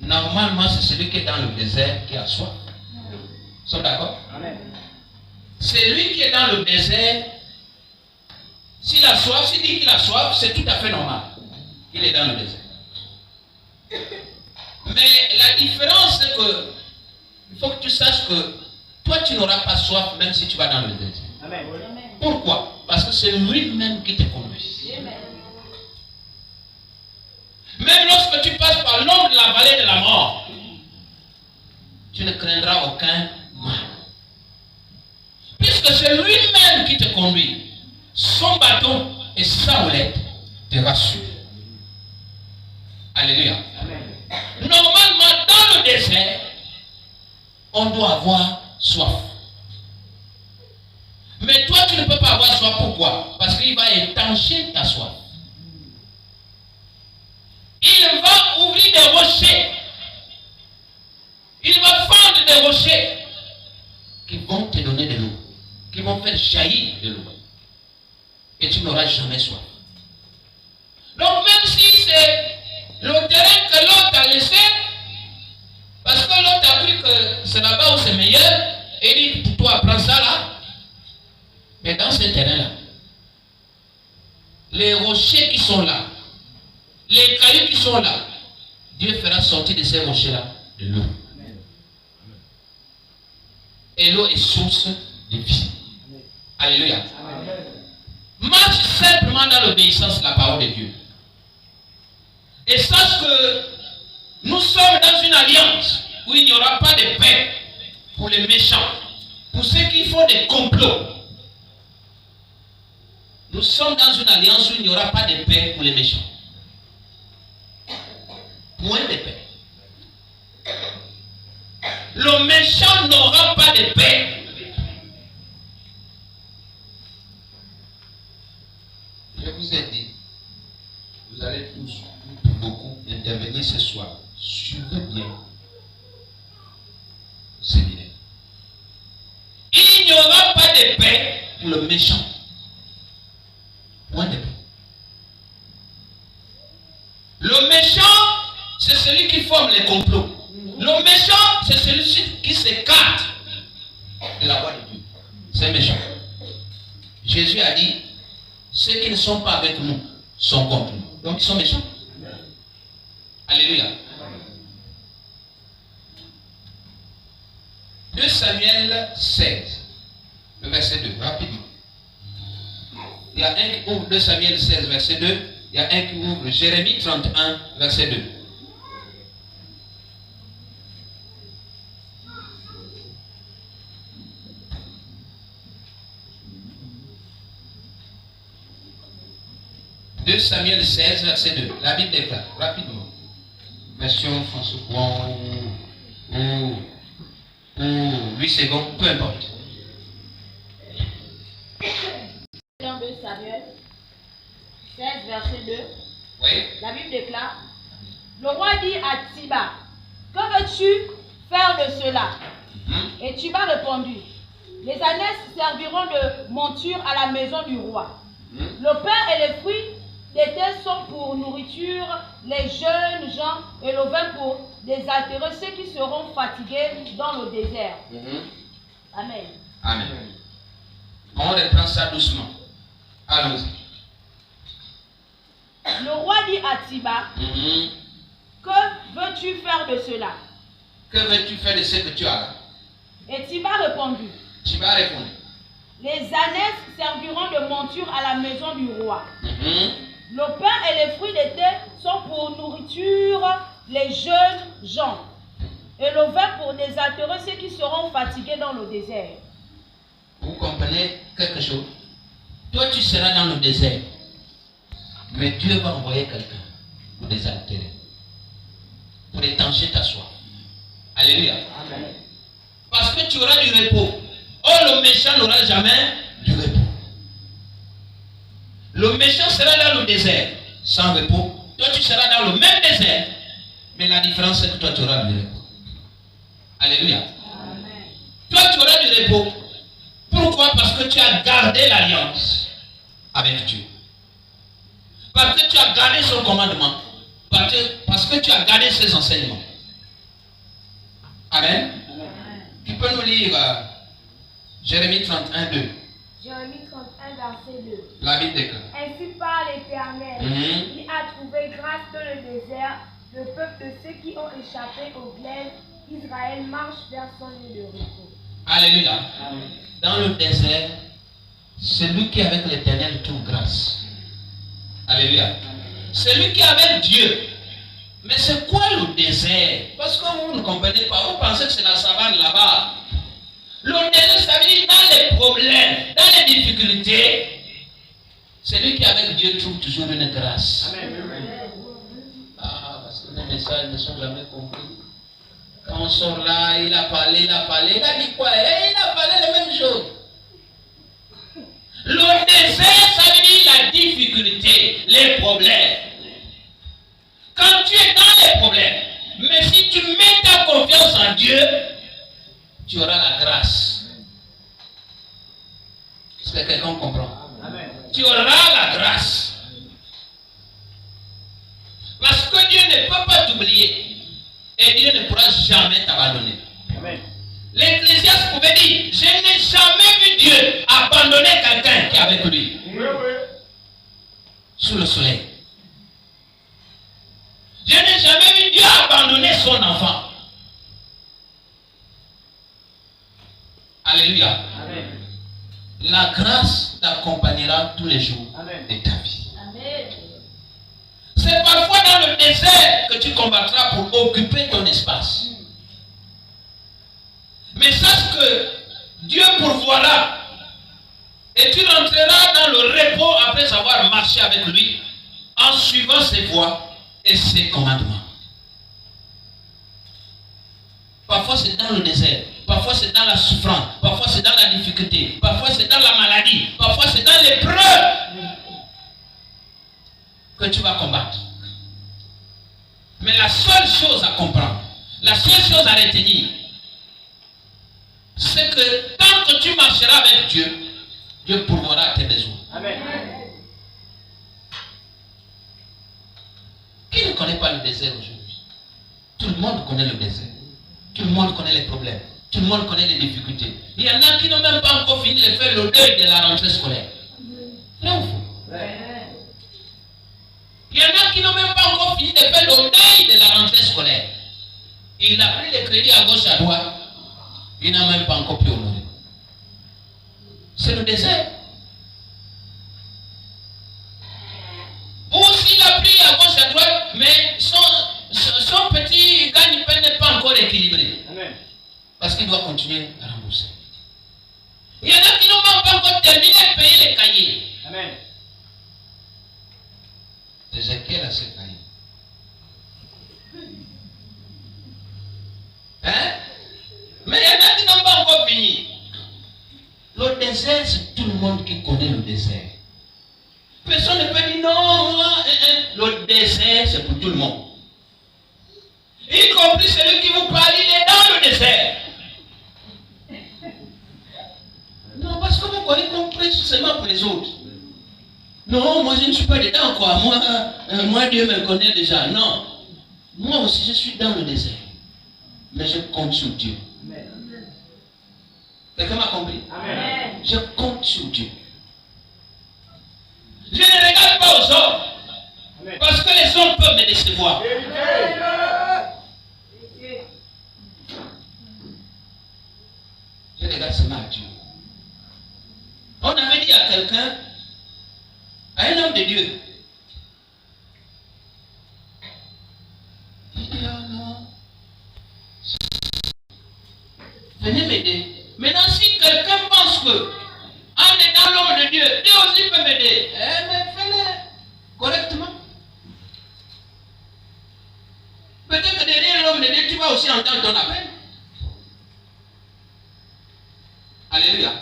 Normalement, c'est celui qui est dans le désert qui a soif. Nous sommes d'accord? Amen. C'est lui qui est dans le désert. S'il a soif, s'il dit qu'il a soif, c'est tout à fait normal. Il est dans le désert. Mais la différence, c'est que il faut que tu saches que toi, tu n'auras pas soif même si tu vas dans le désert. Amen. Pourquoi? Parce que c'est lui-même qui te conduit. Même lorsque tu passes par l'ombre de la vallée de la mort, tu ne craindras aucun mal. Puisque c'est lui-même qui te conduit, son bâton et sa houlette te rassurent. Alléluia. Normalement, dans le désert, on doit avoir soif. Mais toi, tu ne peux pas avoir soif. Pourquoi? Parce qu'il va étancher ta soif. Il va ouvrir des rochers. Il va fendre des rochers qui vont te donner de l'eau, qui vont faire jaillir de l'eau. Et tu n'auras jamais soif. Donc même si c'est le terrain que l'autre a laissé, parce que l'autre a cru que c'est là-bas où c'est meilleur, et il dit pour toi prends ça là. Mais dans ce terrain-là, les rochers qui sont là, les cailloux qui sont là, Dieu fera sortir de ces rochers-là de l'eau. Et l'eau est source de vie. Alléluia. Marche simplement dans l'obéissance de la parole de Dieu. Et sache que nous sommes dans une alliance où il n'y aura pas de paix pour les méchants, pour ceux qui font des complots. Nous sommes dans une alliance où il n'y aura pas de paix pour les méchants. Point de paix. Le méchant n'aura pas de paix. Je vous ai dit, vous allez tous, beaucoup intervenir ce soir. Suivez bien le séminaire. Il n'y aura pas de paix pour le méchant. Point de paix. Le méchant, c'est celui qui forme les complots. Le méchant, c'est celui qui s'écarte de la voie de Dieu. C'est méchant. Jésus a dit, ceux qui ne sont pas avec nous sont contre nous. Donc ils sont méchants. Alléluia. 2 Samuel 16, le verset 2, rapidement. Il y a un qui ouvre 2 Samuel 16, verset 2. Il y a un qui ouvre Jérémie 31, verset 2. « 2 Samuel 16, verset 2. La Bible déclare, rapidement. Version François Courant ou 8 secondes, peu importe. 2 Samuel 16, verset 2. Oui. La Bible déclare, le roi dit à Tiba, que veux-tu faire de cela? Et Tiba répondit, les ânesses serviront de monture à la maison du roi. Le pain et les fruits d'été sont pour nourriture les jeunes gens et le vin pour désaltérer ceux qui seront fatigués dans le désert. Amen. Amen. On reprend ça doucement. Allons-y. Le roi dit à Tiba, que veux-tu faire de cela? Que veux-tu faire de ce que tu as là? Et Tiba répondit, Tiba répondit, les ânesses serviront de monture à la maison du roi. Le pain et les fruits d'été sont pour nourriture les jeunes gens. Et le vin pour désaltérer ceux qui seront fatigués dans le désert. Vous comprenez quelque chose? Toi, tu seras dans le désert. Mais Dieu va envoyer quelqu'un pour désaltérer. Pour étancher ta soif. Alléluia. Amen. Parce que tu auras du repos. Or, le méchant n'aura jamais du repos. Le méchant sera dans le désert, sans repos. Toi, tu seras dans le même désert. Mais la différence, c'est que toi, tu auras du repos. Alléluia. Amen. Toi, tu auras du repos. Pourquoi? Parce que tu as gardé l'alliance avec Dieu. Parce que tu as gardé son commandement. Parce que tu as gardé ses enseignements. Amen. Amen. Tu peux nous lire Jérémie 31, 2. Jérémie 31, verset 2. La Bible déclare. Ainsi parle l'Éternel, qui a trouvé grâce dans le désert, le peuple de ceux qui ont échappé au glaive. Israël marche vers son lieu de repos. Alléluia. Amen. Dans le désert, celui qui est avec l'Éternel trouve grâce. Alléluia. Celui qui est avec Dieu. Mais c'est quoi le désert? Parce que vous ne comprenez pas. Vous pensez que c'est la savane là-bas. Le désert, ça veut dire dans les problèmes, dans les difficultés, celui qui est avec Dieu trouve toujours une grâce. Amen. Ah, parce que nos messages ne sont jamais compris. Quand on sort là, il a parlé, il a dit quoi? Il a parlé les mêmes choses. Le désert, ça veut dire la difficulté, les problèmes. Quand tu es dans les problèmes, mais si tu mets ta confiance en Dieu, tu auras la grâce. Est-ce que quelqu'un comprend? Amen. Tu auras la grâce. Parce que Dieu ne peut pas t'oublier. Et Dieu ne pourra jamais t'abandonner. L'Ecclésiaste pouvait dire, je n'ai jamais vu Dieu abandonner quelqu'un qui est avec lui. Sous le soleil. Je n'ai jamais vu Dieu abandonner son enfant. Alléluia. Amen. La grâce t'accompagnera tous les jours de ta vie. Amen. C'est parfois dans le désert que tu combattras pour occuper ton espace. Mais sache que Dieu pourvoira et tu rentreras dans le repos après avoir marché avec lui en suivant ses voies et ses commandements. Parfois c'est dans le désert, parfois c'est dans la souffrance, parfois c'est dans la difficulté, parfois c'est dans la maladie, parfois c'est dans l'épreuve que tu vas combattre. Mais la seule chose à comprendre, la seule chose à retenir, c'est que tant que tu marcheras avec Dieu, Dieu pourvoira tes besoins. Amen. Qui ne connaît pas le désert aujourd'hui? Tout le monde connaît le désert. Tout le monde connaît les problèmes. Tout le monde connaît les difficultés. Il y en a qui n'ont même pas encore fini de faire le deuil de la rentrée scolaire. Là où il y en a qui n'ont même pas encore fini de faire le deuil de la rentrée scolaire. Il a pris les crédits à gauche à droite. Il n'a même pas encore pu honorer. C'est le désert. Ou s'il a pris à gauche à droite, mais son petit gagne-pain n'est pas encore équilibré. Amen. Parce qu'il doit continuer à rembourser. Il y en a qui n'ont même pas encore terminé de payer les cahiers. Amen. Ézéchiel a ses cahiers. Hein? Mais il y en a qui n'ont pas encore fini. Le désert, c'est tout le monde qui connaît le désert. Personne ne peut dire non, moi, le désert, c'est pour tout le monde. Y compris celui qui vous parle, il est dans le désert. Non, parce que vous connaissez compris seulement pour les autres. Non, moi je ne suis pas dedans, quoi. Moi Dieu me connaît déjà. Non. Moi aussi, je suis dans le désert. Mais je compte sur Dieu. Quelqu'un m'a compris? Amen. Je compte sur Dieu. Je ne regarde pas aux hommes. Amen. Parce que les hommes peuvent me décevoir. Je regarde seulement à Dieu. On avait dit à quelqu'un, à un homme de Dieu, Venez m'aider. Maintenant, si quelqu'un pense que en étant l'homme de Dieu, Dieu aussi peut m'aider, mais fais-le correctement. Peut-être que derrière l'homme de Dieu, tu vas aussi entendre ton appel. Alléluia.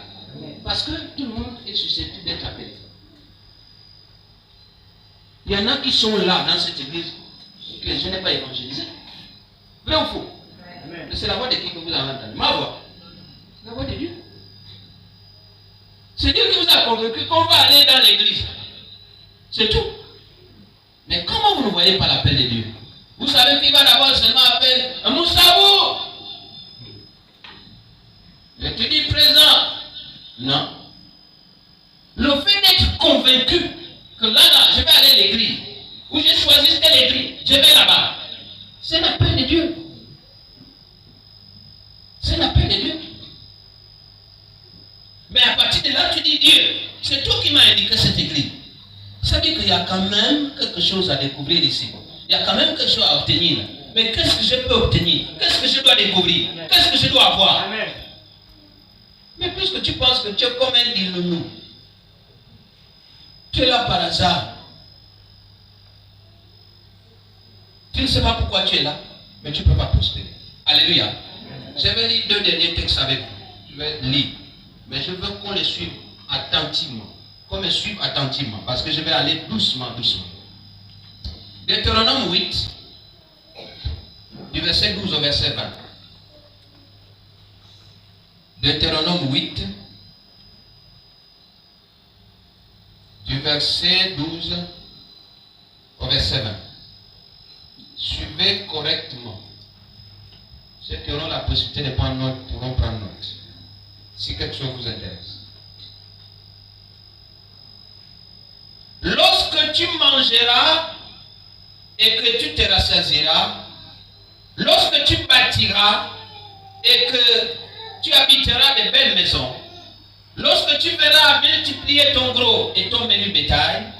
Parce que tout le monde est susceptible d'être appelé. Il y en a qui sont là dans cette église que je n'ai pas évangélisé. Vrai ou faux? C'est la voix de qui que vous avez entendu? Ma voix. C'est la voix de Dieu. C'est Dieu qui vous a convaincu qu'on va aller dans l'église. C'est tout. Mais comment vous ne voyez pas l'appel de Dieu? Vous savez qu'il va d'abord seulement appeler Moussabou. Et tu dis présent. Non. Le fait d'être convaincu que là, je vais aller à l'église, ou j'ai choisi telle église, je vais là-bas, c'est l'appel de Dieu. C'est l'appel de Dieu. Mais à partir de là, tu dis Dieu, c'est toi qui m'as indiqué cette église. Ça veut dire qu'il y a quand même quelque chose à découvrir ici. Il y a quand même quelque chose à obtenir. Mais qu'est-ce que je peux obtenir? Qu'est-ce que je dois découvrir? Qu'est-ce que je dois avoir? Amen. Mais puisque tu penses que tu es comme un dilou, tu es là par hasard. Tu ne sais pas pourquoi tu es là, mais tu ne peux pas prospérer. Alléluia. Je vais lire 2 derniers textes avec vous. Je vais lire. Mais je veux qu'on les suive attentivement. Qu'on me suive attentivement. Parce que je vais aller doucement, doucement. Deutéronome 8, du verset 12 au verset 20. Deutéronome 8, du verset 12 au verset 20. Suivez correctement. Ceux qui auront la possibilité de prendre note pourront prendre note. Si quelque chose vous intéresse. Lorsque tu mangeras et que tu te rassasieras, lorsque tu bâtiras et que tu habiteras de belles maisons, lorsque tu verras multiplier ton gros et ton menu bétail,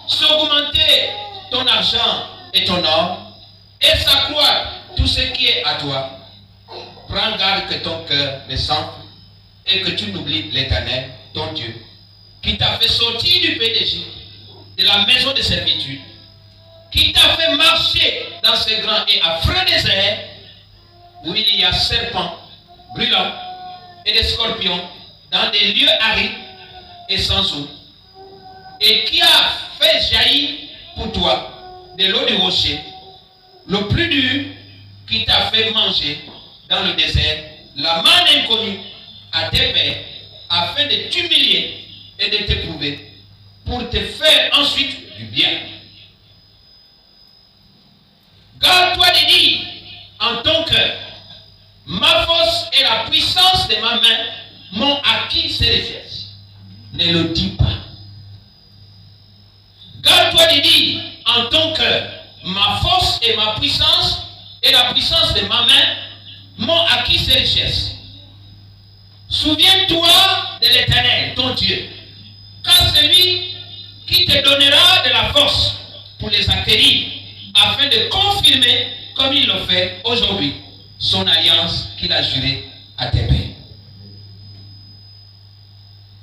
s'augmenter ton argent et ton or, et s'accroître tout ce qui est à toi, prends garde que ton cœur ne s'enfle et que tu n'oublies l'Éternel, ton Dieu, qui t'a fait sortir du pays d'Égypte, de la maison de servitude, qui t'a fait marcher dans ce grand et affreux désert où il y a serpents brûlants et des scorpions dans des lieux arides et sans eau, et qui a fait jaillir pour toi de l'eau du rocher, le plus dur, qui t'a fait manger dans le désert la manne inconnue à tes pères, afin de t'humilier et de t'éprouver, pour te faire ensuite du bien. Garde-toi de dire en ton cœur, ma force et la puissance de ma main m'ont acquis ces richesses. Ne le dis pas. Garde-toi de dire en ton cœur, ma force et ma puissance et la puissance de ma main m'ont acquis ces richesses. Souviens-toi de l'Éternel, ton Dieu, car celui qui te donnera de la force pour les acquérir, afin de confirmer, comme il le fait aujourd'hui, son alliance qu'il a jurée à tes pères.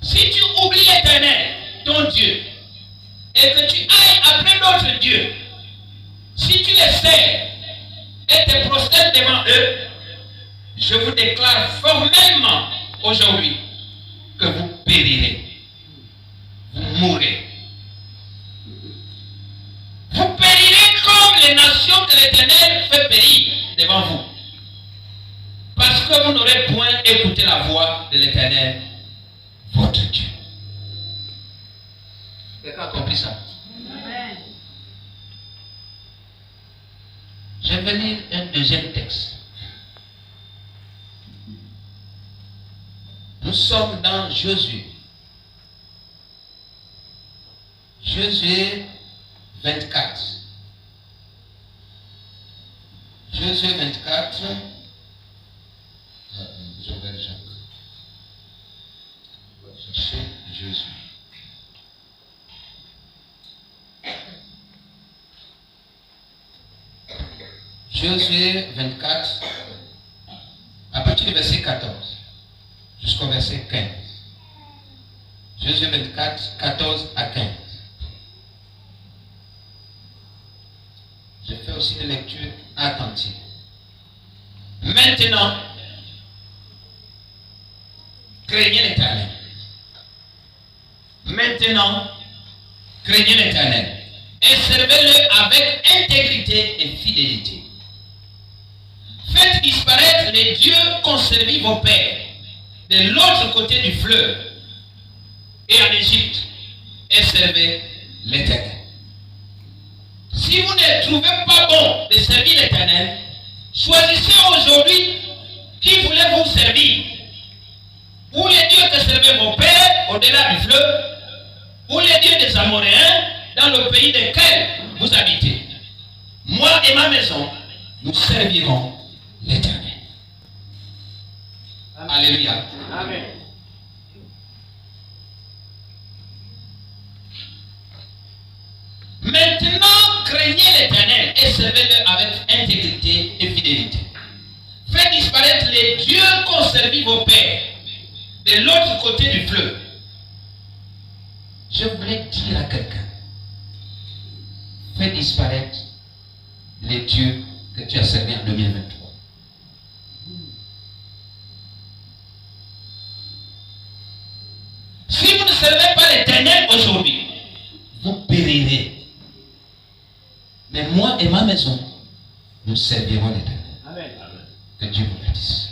Si tu oublies l'Éternel, ton Dieu, et que tu ailles après d'autres dieux, si tu les sers et te prosternes devant eux, je vous déclare formellement aujourd'hui que vous périrez. Vous mourrez. Vous périrez comme les nations que l'Éternel fait périr devant vous. Parce que vous n'aurez point écouté la voix de l'Éternel, votre Dieu. Quelqu'un a compris ça? Amen. Je vais lire un deuxième texte. Nous sommes dans Josué. Josué 24. Josué 24. Je vais chercher Josué. Josué 24. À partir du verset 14 jusqu'au verset 15. Josué 24, 14 à 15. Je fais aussi une lecture attentive. Maintenant, craignez l'Éternel. Maintenant, craignez l'Éternel et servez-le avec intégrité et fidélité. Faites disparaître les dieux qu'ont servi vos pères de l'autre côté du fleuve et en Égypte et servez l'Éternel. Si vous ne trouvez pas bon de servir l'Éternel, choisissez aujourd'hui qui voulez vous servir. Ou les dieux que servaient vos pères au-delà du fleuve, ou les dieux des Amoréens dans le pays desquels vous habitez. Moi et ma maison, nous servirons l'Éternel. Alléluia. Amen. Maintenant, craignez l'Éternel et servez-le avec intégrité et fidélité. Faites disparaître les dieux qu'ont servi vos pères de l'autre côté du fleuve. Je voulais dire à quelqu'un, fais disparaître les dieux que tu as servis en 2023. Si vous ne servez pas l'Éternel aujourd'hui, vous périrez. Mais moi et ma maison, nous servirons l'Éternel. Amen. Que Dieu vous bénisse.